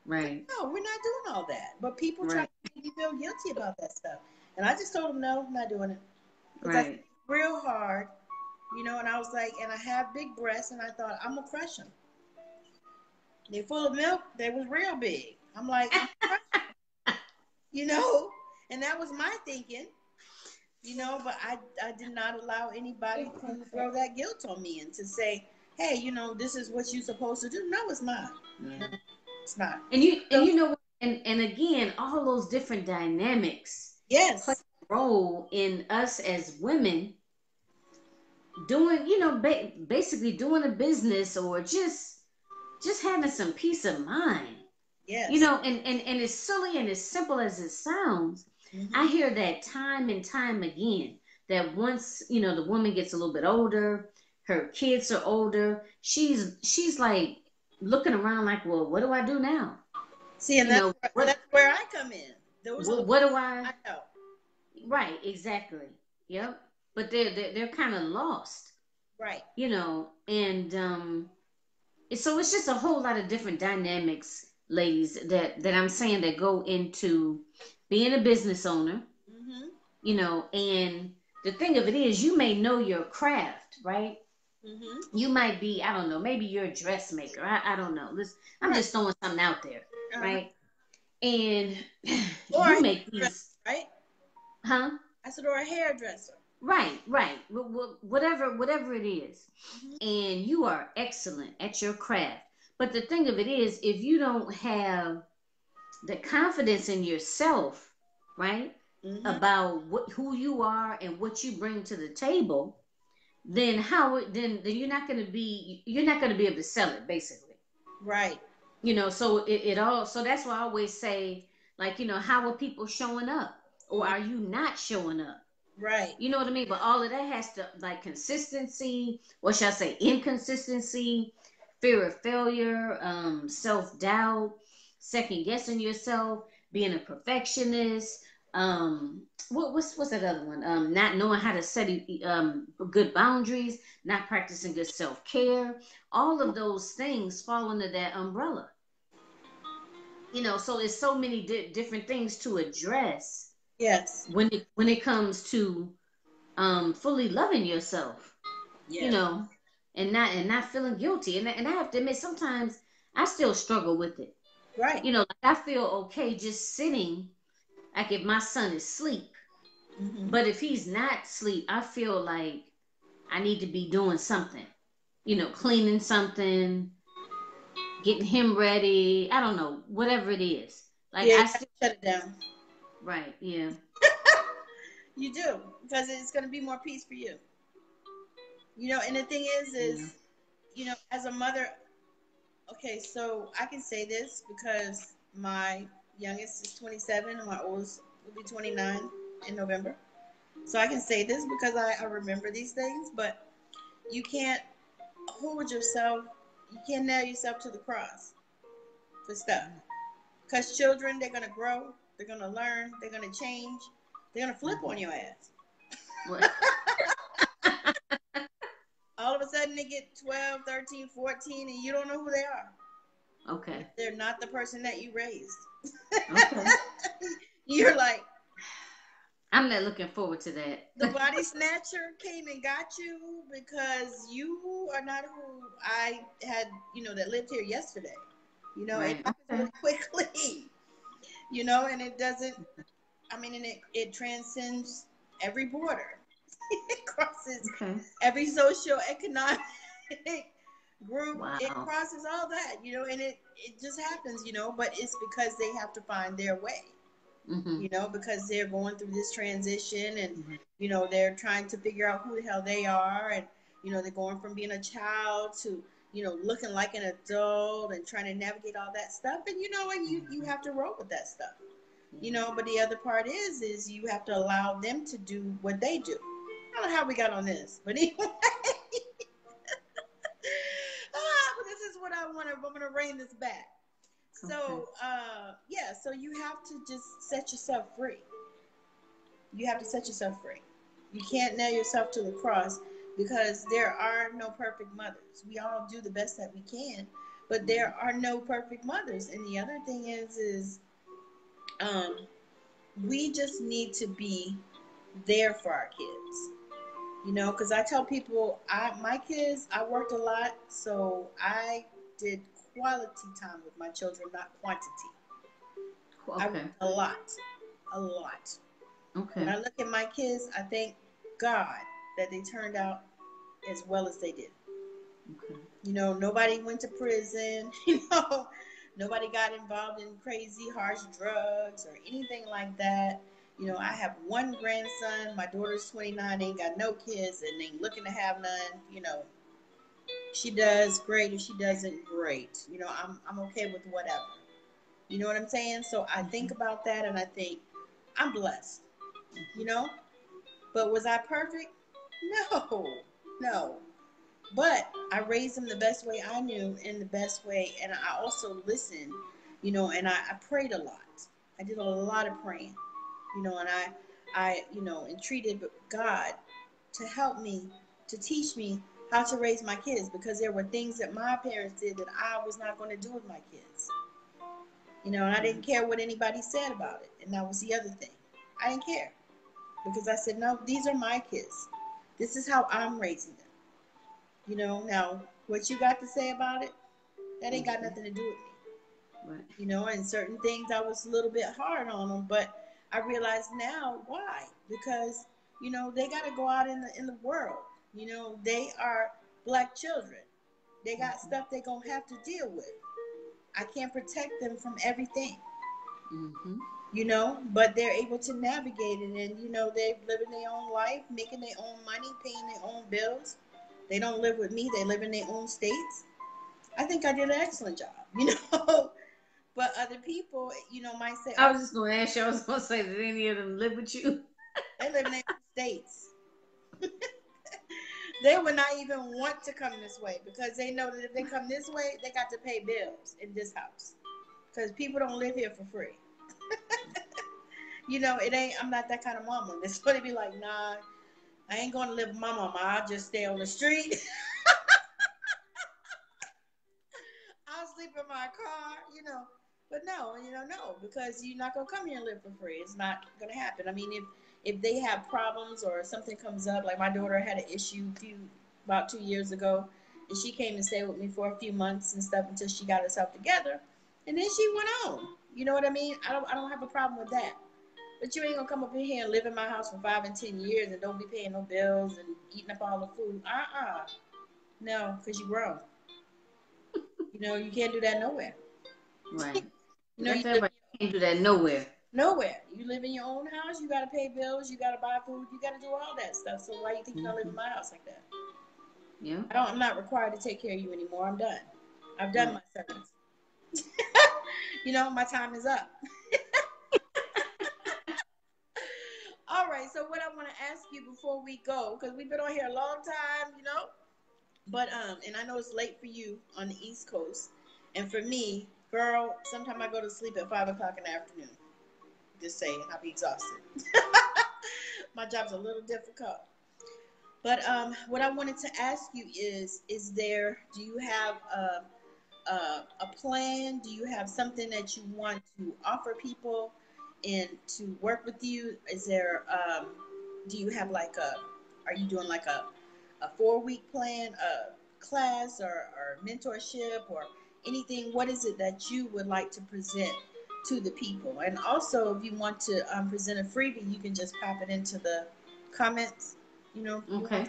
Right. No, we're not doing all that. But people try to make you feel guilty about that stuff. And I just told them, no, I'm not doing it. Right. It's real hard, and I was like, and I have big breasts, and I thought, I'm going to crush them. They're full of milk. They was real big. I'm like, and that was my thinking. But I did not allow anybody to throw that guilt on me and to say, hey, this is what you're supposed to do. No, it's not. Yeah. No, it's not. And again, all those different dynamics play a role in us as women doing, basically doing a business or just having some peace of mind. Yes. And as silly and as simple as it sounds, I hear that time and time again, that once, the woman gets a little bit older, her kids are older, she's like looking around like, well, what do I do now? See, and that's where I come in. What do I know? Right, exactly. Yep. But they're kind of lost. Right. And so it's just a whole lot of different dynamics, ladies, that I'm saying that go into being a business owner. And the thing of it is, you may know your craft, right? You might be, I don't know, maybe you're a dressmaker. I don't know. I'm just throwing something out there, right? And you make these, right? Huh? I said, or a hairdresser. Right. Whatever it is. And you are excellent at your craft. But the thing of it is, if you don't have the confidence in yourself, right, about who you are and what you bring to the table, then then you're not going to be able to sell it, basically. Right. So it all, so that's why I always say, like, how are people showing up, or are you not showing up? Right. You know what I mean? But all of that has to, like, consistency, what should I say, inconsistency, fear of failure, self-doubt, second guessing yourself, being a perfectionist, what's that other one? Not knowing how to set good boundaries, not practicing good self-care. All of those things fall under that umbrella. So there's so many different things to address. Yes. When it comes to fully loving yourself. Yes. And not feeling guilty. And I have to admit, sometimes I still struggle with it. Right. You know, like I feel okay just sitting, like if my son is asleep. Mm-hmm. But if he's not asleep, I feel like I need to be doing something. You know, cleaning something, getting him ready. I don't know, whatever it is. Like Yeah, you I have to still, shut it down. right, yeah, You do, because it's going to be more peace for you. And the thing yeah. is, as a mother, okay, so I can say this because my youngest is 27 and my oldest will be 29 in November. So I can say this because I remember these things, but you can't hold yourself, you can't nail yourself to the cross for stuff. Because children, they're going to grow, they're going to learn, they're going to change, they're going to flip on Hmm. your ass. What? All of a sudden, they get 12, 13, 14, and you don't know who they are. Okay, They're not the person that you raised. okay. You're like, I'm not looking forward to that. the body snatcher came and got you because you are not who I had, that lived here yesterday. It Right. happens Okay. really quickly, and it doesn't, I mean, and it transcends every border. It crosses Okay. every socio-economic group. It Wow. crosses all that, and it just happens, but it's because they have to find their way. Hmm. Because they're going through this transition and, Right. they're trying to figure out who the hell they are. And, they're going from being a child to, looking like an adult and trying to navigate all that stuff. And, and you Mhm. have to roll with that stuff, Yeah. but the other part is you have to allow them to do what they do. I don't know how we got on this, but anyway, but this is what I want to, I'm going to rein this back. Okay. So, yeah, so you have to just set yourself free. You have to set yourself free. You can't nail yourself to the cross because there are no perfect mothers. We all do the best that we can, but Mhm. there are no perfect mothers. And the other thing is um, we just need to be there for our kids. Because I tell people, my kids, I worked a lot, so I did quality time with my children, not quantity. I worked Okay. a lot, a lot. When Okay. I look at my kids, I thank God that they turned out as well as they did. Okay. Nobody went to prison. Nobody got involved in crazy, harsh drugs or anything like that. I have one grandson. My daughter's 29, ain't got no kids, and ain't looking to have none. She does great. If she doesn't, great. I'm okay with whatever. You know what I'm saying? So I think Mhm. about that, and I think I'm blessed. You Mhm. know, but was I perfect? No, no. But I raised them the best way I knew, in the best way, and I also listened. And I prayed a lot. I did a lot of praying. And I entreated God to help me, to teach me how to raise my kids, because there were things that my parents did that I was not going to do with my kids. And I didn't Right. care what anybody said about it. And that was the other thing. I didn't care because I said, no, these are my kids. This is how I'm raising them. Now what you got to say about it, that ain't got Mhm. nothing to do with me. Right. And certain things I was a little bit hard on them, but I realize now why. Because, they got to go out in the world. They are black children. They got Mhm. stuff they're going to have to deal with. I can't protect them from everything. Mhm. But they're able to navigate it, and they're living their own life, making their own money, paying their own bills. They don't live with me, they live in their own states. I think I did an excellent job, but other people, might say, I oh, was just going to ask you. I was going to say, did any of them live with you? they live in their own states. They would not even want to come this way because they know that if they come this way, they got to pay bills in this house, because people don't live here for free. It ain't, I'm not that kind of mama that's going to be like, nah, I ain't going to live with my mama. I'll just stay on the street. I'll sleep in my car. But no, no, because you're not going to come here and live for free. It's not going to happen. I mean, if they have problems or something comes up, like my daughter had an issue about 2 years ago, and she came and stayed with me for a few months and stuff until she got herself together. And then she went on. You know what I mean? I don't have a problem with that. But you ain't gonna come up in here and live in my house for 5 and 10 years and don't be paying no bills and eating up all the food. No, because you grown. You know, you can't do that nowhere. Right. You know, That's everybody can't do that nowhere. Nowhere. You live in your own house, you gotta pay bills, you gotta buy food, you gotta do all that stuff. So why you think you're gonna live in my house like that? Yeah. I'm not required to take care of you anymore. I'm done. I've done my service. You know, my time is up. All right, so what I want to ask you before we go, because we've been on here a long time, you know, but and I know it's late for you on the East Coast, and for me, girl, sometimes I go to sleep at 5 o'clock in the afternoon. Just saying, I'll be exhausted. My job's a little difficult. But what I wanted to ask you do you have a plan? Do you have something that you want to offer people and to work with you? Do you have are you doing like a 4-week plan, a class or mentorship or anything? What is it that you would like to present to the people? And also, if you want to present a freebie, you can just pop it into the comments, you know. Okay.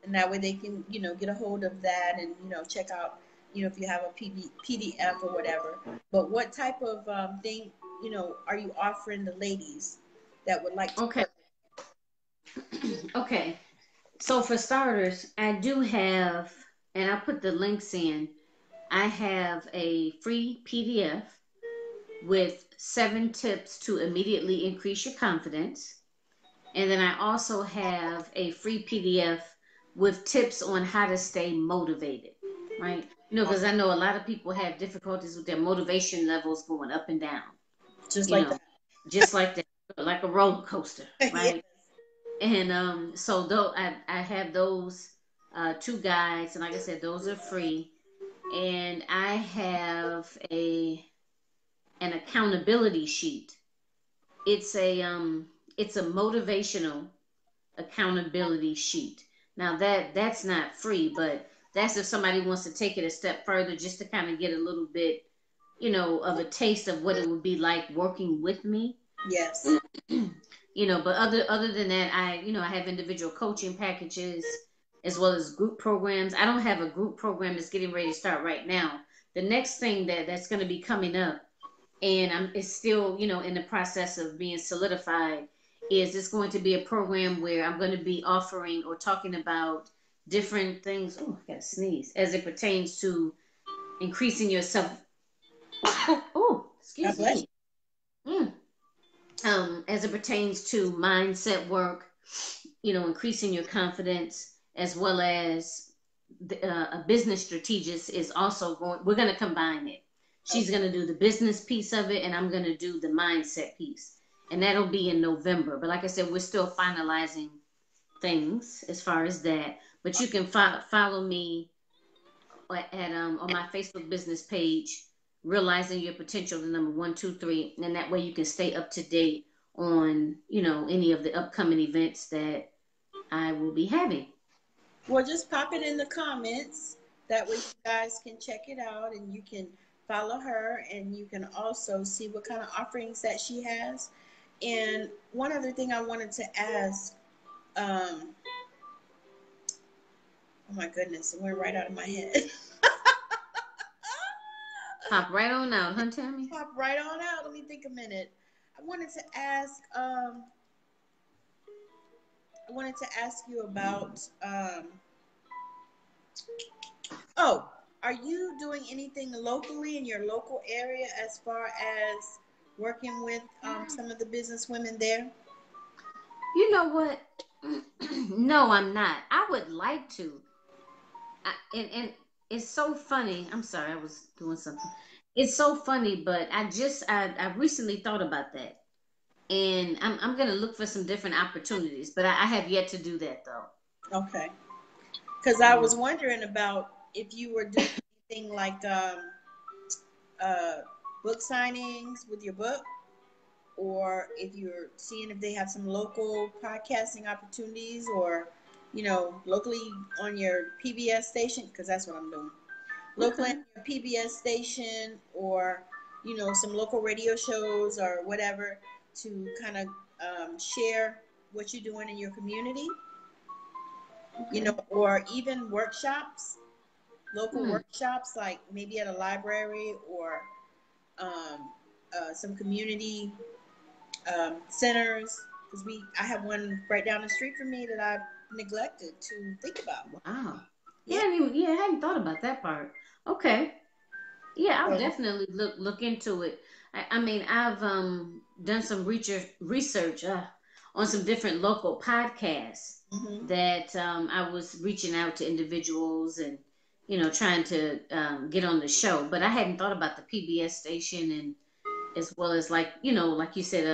And that way they can, get a hold of that and, check out, if you have a PDF or whatever. But what type of thing, are you offering the ladies that would like to Okay. work? Okay. So for starters, I do have, and I'll put the links in, I have a free PDF with 7 tips to immediately increase your confidence. And then I also have a free PDF with tips on how to stay motivated, right? Because I know a lot of people have difficulties with their motivation levels going up and down. Just like that. Just like that, like a roller coaster, right? Yes. And so though I have those 2 guides, and like I said, those are free. And I have an accountability sheet. It's a motivational accountability sheet. Now that's not free, but that's if somebody wants to take it a step further, just to kind of get a little bit, of a taste of what it would be like working with me. Yes. But other than that, I have individual coaching packages as well as group programs. I don't have a group program that's getting ready to start right now. The next thing that's going to be coming up, and it's still, in the process of being solidified, is it's going to be a program where I'm going to be offering or talking about different things. Oh, I got to sneeze. As it pertains to increasing your self. Oh, excuse me. As it pertains to mindset work, increasing your confidence, as well as a business strategist is also we're going to combine it. She's going to do the business piece of it, and I'm going to do the mindset piece. And that'll be in November. But like I said, we're still finalizing things as far as that. But you can follow me at on my Facebook business page, Realizing Your Potential, the number 123, and that way you can stay up to date on any of the upcoming events that I will be having. Well, just pop it in the comments. That way you guys can check it out and you can follow her, and you can also see what kind of offerings that she has. And one other thing I wanted to ask, oh my goodness, it went right out of my head. Pop right on out, huh, Tammi? Pop right on out. Let me think a minute. I wanted to ask you about are you doing anything locally in your local area as far as working with some of the business women there? You know what? No, I'm not. I would like to. And it's so funny. I'm sorry, I was doing something. It's so funny, but I recently thought about that, and I'm gonna look for some different opportunities, but I have yet to do that though. Okay, because I was wondering about if you were doing anything like book signings with your book, or if you're seeing if they have some local podcasting opportunities, or locally on your PBS station, because that's what I'm doing. Locally on your PBS station, or some local radio shows or whatever to kind of share what you're doing in your community, Okay. or even workshops, local Hmm. workshops, like maybe at a library or um, some community centers. Because I have one right down the street from me that I've neglected to think about. Wow. Yeah. Yeah, I hadn't thought about that part. Okay. Yeah, I'll So, definitely look into it. I mean, I've done some research on some different local podcasts hmm that I was reaching out to individuals and trying to get on the show, but I hadn't thought about the PBS station and as well as like like you said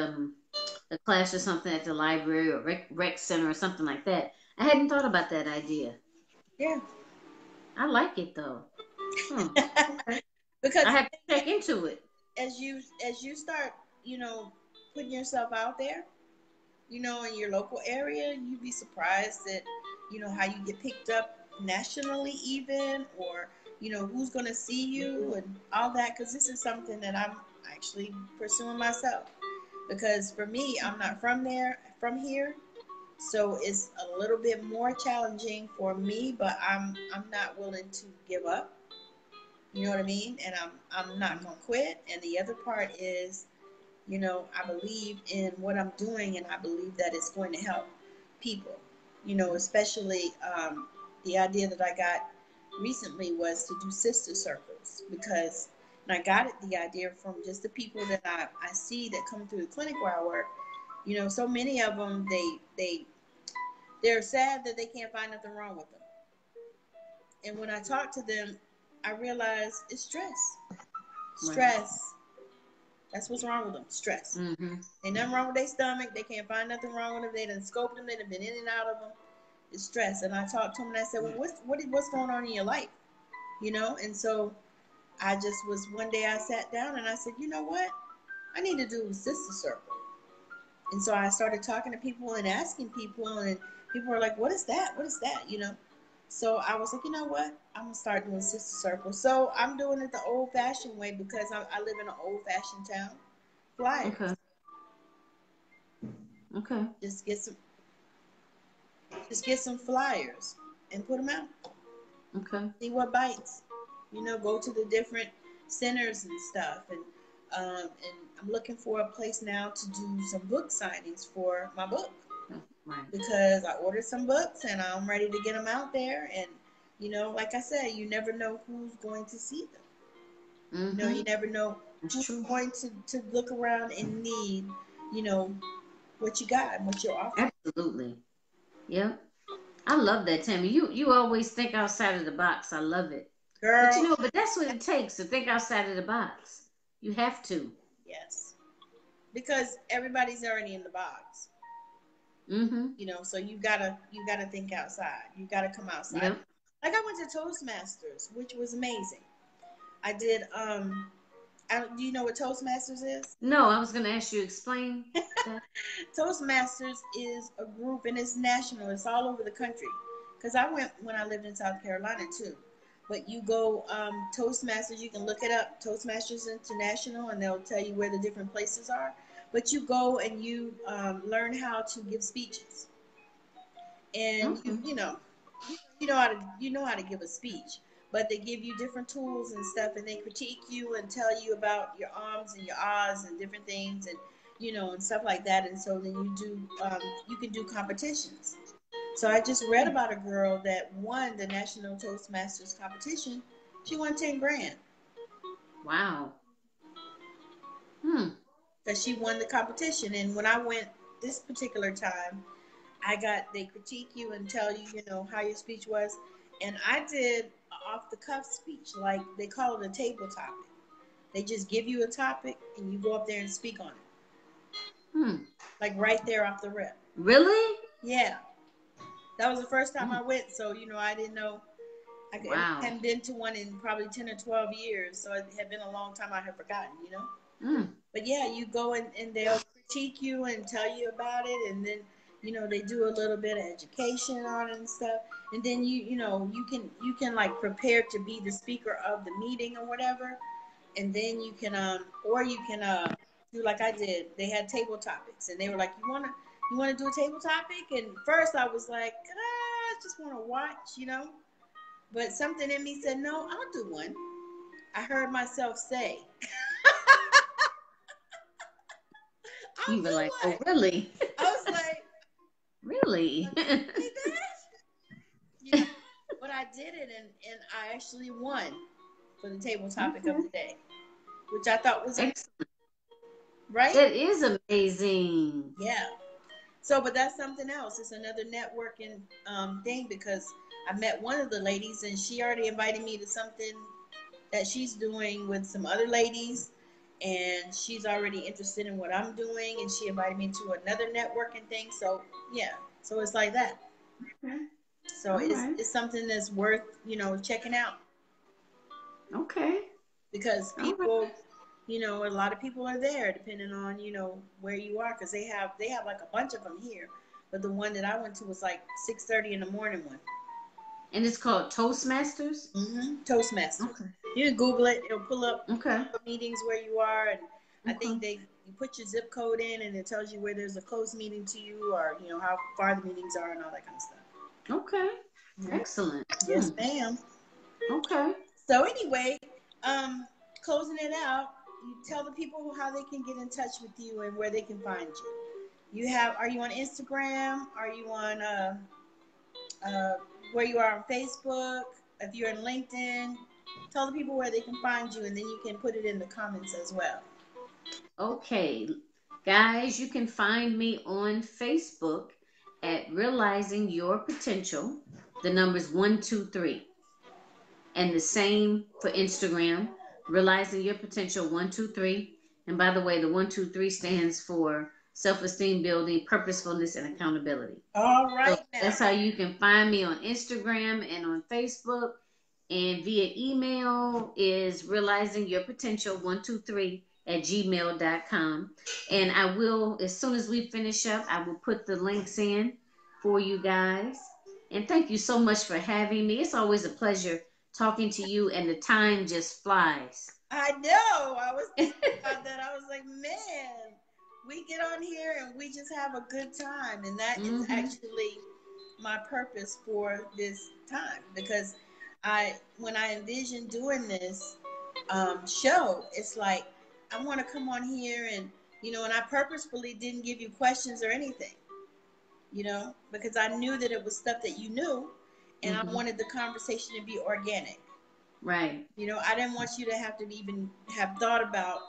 a class or something at the library or rec center or something like that. I hadn't thought about that idea. yeah. I like it though. Hmm. Okay. Because I the have to thing check into it. as you start, putting yourself out there, in your local area, you'd be surprised that, how you get picked up nationally, even, or, who's going to see you and all that. Because this is something that I'm actually pursuing myself. Because for me, I'm not from here. So it's a little bit more challenging for me, but I'm not willing to give up. You know what I mean? And I'm not gonna quit. And the other part is, I believe in what I'm doing, and I believe that it's going to help people. Especially the idea that I got recently was to do sister circles, because, and I got the idea from just the people that I see that come through the clinic where I work. So many of them, they're sad that they can't find nothing wrong with them. And when I talk to them, I realize it's stress. Right. Stress. That's what's wrong with them. Stress. Mm-hmm. Ain't nothing wrong with their stomach. They can't find nothing wrong with them. They done scoped them. They done been in and out of them. It's stress. And I talked to them and I said, well, what's going on in your life? And so I just was, one day I sat down and I said, you know what? I need to do a sister circle. And so I started talking to people and asking people, and people were like, what is that? What is that? So I was like, you know what? I'm going to start doing sister circles. So I'm doing it the old fashioned way, because I live in an old fashioned town. Flyers. Okay. Okay. Just get some flyers and put them out. Okay. See what bites. Go to the different centers and stuff. And I'm looking for a place now to do some book signings for my book, Right. because I ordered some books and I'm ready to get them out there. And like I said, you never know who's going to see them. Mm-hmm. You never know That's who's true. going to look around and need, you know, what you got and what you're offering. Absolutely. Yep. I love that, Tammy. You always think outside of the box. I love it. But Girl, but that's what it takes to think outside of the box. You have to. yes. Because everybody's already in the box. Mm-hmm. So you gotta think outside. You gotta come outside. Yep. Like, I went to Toastmasters, which was amazing. I did do you know what Toastmasters is? No, I was gonna ask you to explain that. Toastmasters is a group, and it's national. It's all over the country. Because I went when I lived in South Carolina too. But you go, Toastmasters, you can look it up, Toastmasters International, and they'll tell you where the different places are. But you go and you learn how to give speeches, and Okay. you know how to give a speech. But they give you different tools and stuff, and they critique you and tell you about your arms and your ahs and different things, and and stuff like that. And so then you can do competitions. So I just read about a girl that won the National Toastmasters competition. She won 10 grand Wow. Hmm. because she won the competition. And when I went this particular time, they critique you and tell you, how your speech was. And I did an off the cuff speech, like they call it a table topic. They just give you a topic and you go up there and speak on it, Hmm. like right there off the rip. Really? Yeah, that was the first time Mm. I went, so I didn't know. Wow. Hadn't been to one in probably 10 or 12 years, so it had been a long time I had forgotten. Mm. But yeah, you go and they'll critique you and tell you about it, and then they do a little bit of education on it and stuff, and then you can like prepare to be the speaker of the meeting or whatever, and then you can or you can do like I did. They had table topics, and they were like, you wanna do a table topic? And first I was like, I just want to watch, but something in me said, no, I'll do one. I heard myself say, I'll You were do like, oh, one. really? I was like, Really? let me say that. But I did it, and I actually won for the table topic of Okay. the day, which I thought was Excellent. right. That is amazing. Yeah. So, but that's something else. It's another networking thing, because I met one of the ladies, and she already invited me to something that she's doing with some other ladies, and she's already interested in what I'm doing, and she invited me to another networking thing. So yeah, so it's like that. Okay. So All right. it's something that's worth checking out, Okay. because All right. people, a lot of people are there depending on where you are, because they have like a bunch of them here, but the one that I went to was like 6:30 in the morning one. And it's called Toastmasters? Toastmasters. Okay. You can Google it. It'll Okay. pull up meetings where you are, and I Okay. think you put your zip code in, and it tells you where there's a close meeting to you, or how far the meetings are, and all that kind of stuff. Okay. Yeah. Excellent. Yes, ma'am. Okay. So anyway, um, closing it out, you tell the people how they can get in touch with you and where they can find you. Are you on Instagram? Are you on uh, where you are on Facebook? If you're in LinkedIn, tell the people where they can find you, and then you can put it in the comments as well. Okay. Guys, you can find me on Facebook at Realizing Your Potential. The number's 123. And the same for Instagram, Realizing Your Potential 123. And by the way, the 123 stands for self-esteem building, purposefulness, and accountability. All So right now. that's how you can find me on Instagram and on Facebook. And via email is realizing your potential 123 at gmail.com. And I will, as soon as we finish up, I will put the links in for you guys. And thank you so much for having me. It's always a pleasure talking to you, and the time just flies. I know. I was thinking about that. I was like, man, we get on here and we just have a good time. And that is actually my purpose for this time, because when I envisioned doing this show, it's like, I want to come on here and I purposefully didn't give you questions or anything, because I knew that it was stuff that you knew, and I wanted the conversation to be organic. Right. I didn't want you to have to even have thought about,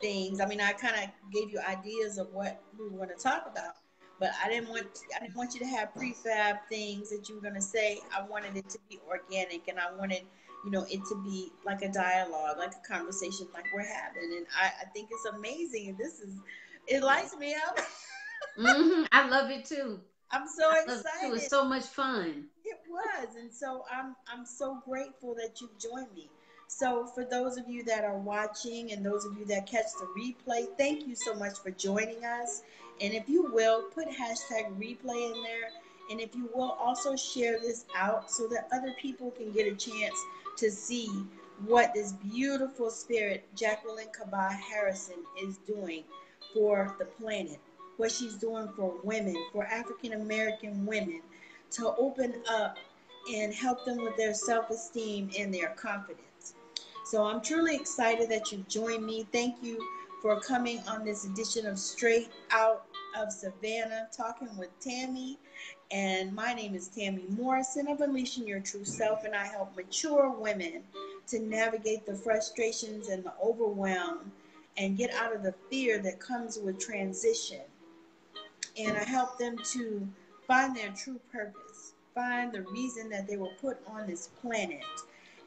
things. I mean, I kind of gave you ideas of what we were going to talk about, but I didn't want you to have prefab things that you were going to say. I wanted it to be organic, and I wanted, it to be like a dialogue, like a conversation like we're having. And I think it's amazing. And it lights me up. I love it too. I'm so I love it too. It's excited. so much fun. It was, and so I'm so grateful that you've joined me. So for those of you that are watching and those of you that catch the replay, thank you so much for joining us. And if you will, put hashtag replay in there. And if you will, also share this out so that other people can get a chance to see what this beautiful spirit, Jacqueline Kaba Harrison, is doing for the planet, what she's doing for women, for African American women, to open up and help them with their self-esteem and their confidence. So I'm truly excited that you've joined me. Thank you for coming on this edition of Straight Out of Savannah, talking with Tammi. And my name is Tammi Morrison of Unleashing Your True Self, and I help mature women to navigate the frustrations and the overwhelm and get out of the fear that comes with transition. And I help them to find their true purpose, find the reason that they were put on this planet,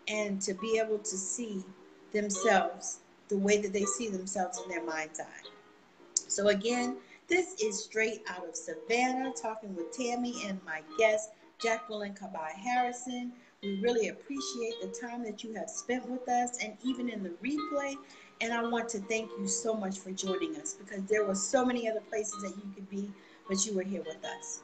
and to be able to see themselves the way that they see themselves in their mind's eye. So again, this is Straight Out of Savannah, talking with Tammi and my guest, Jacqueline Kaba Harrison. We really appreciate the time that you have spent with us, and even in the replay. And I want to thank you so much for joining us, because there were so many other places that you could be, but you were here with us.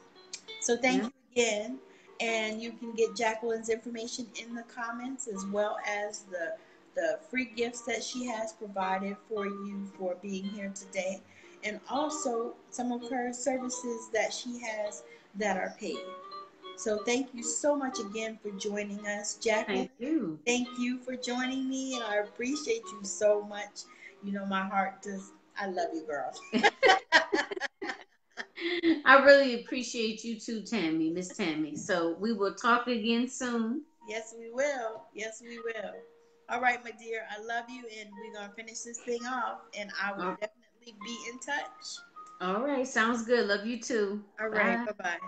So thank you again. And you can get Jacqueline's information in the comments, as well as the the free gifts that she has provided for you for being here today, and also some of her services that she has that are paid. So thank you so much again for joining us, Jacqueline. Thank you. Thank you for joining me, and I appreciate you so much. You know, my heart does. I love you, girl. I really appreciate you too, Tammy, Miss Tammy. So we will talk again soon. Yes, we will. Yes, we will. All right, my dear. I love you, and we're gonna finish this thing off. And I will Oh, definitely be in touch. all right, sounds good. Love you too. All right. Bye. Bye bye.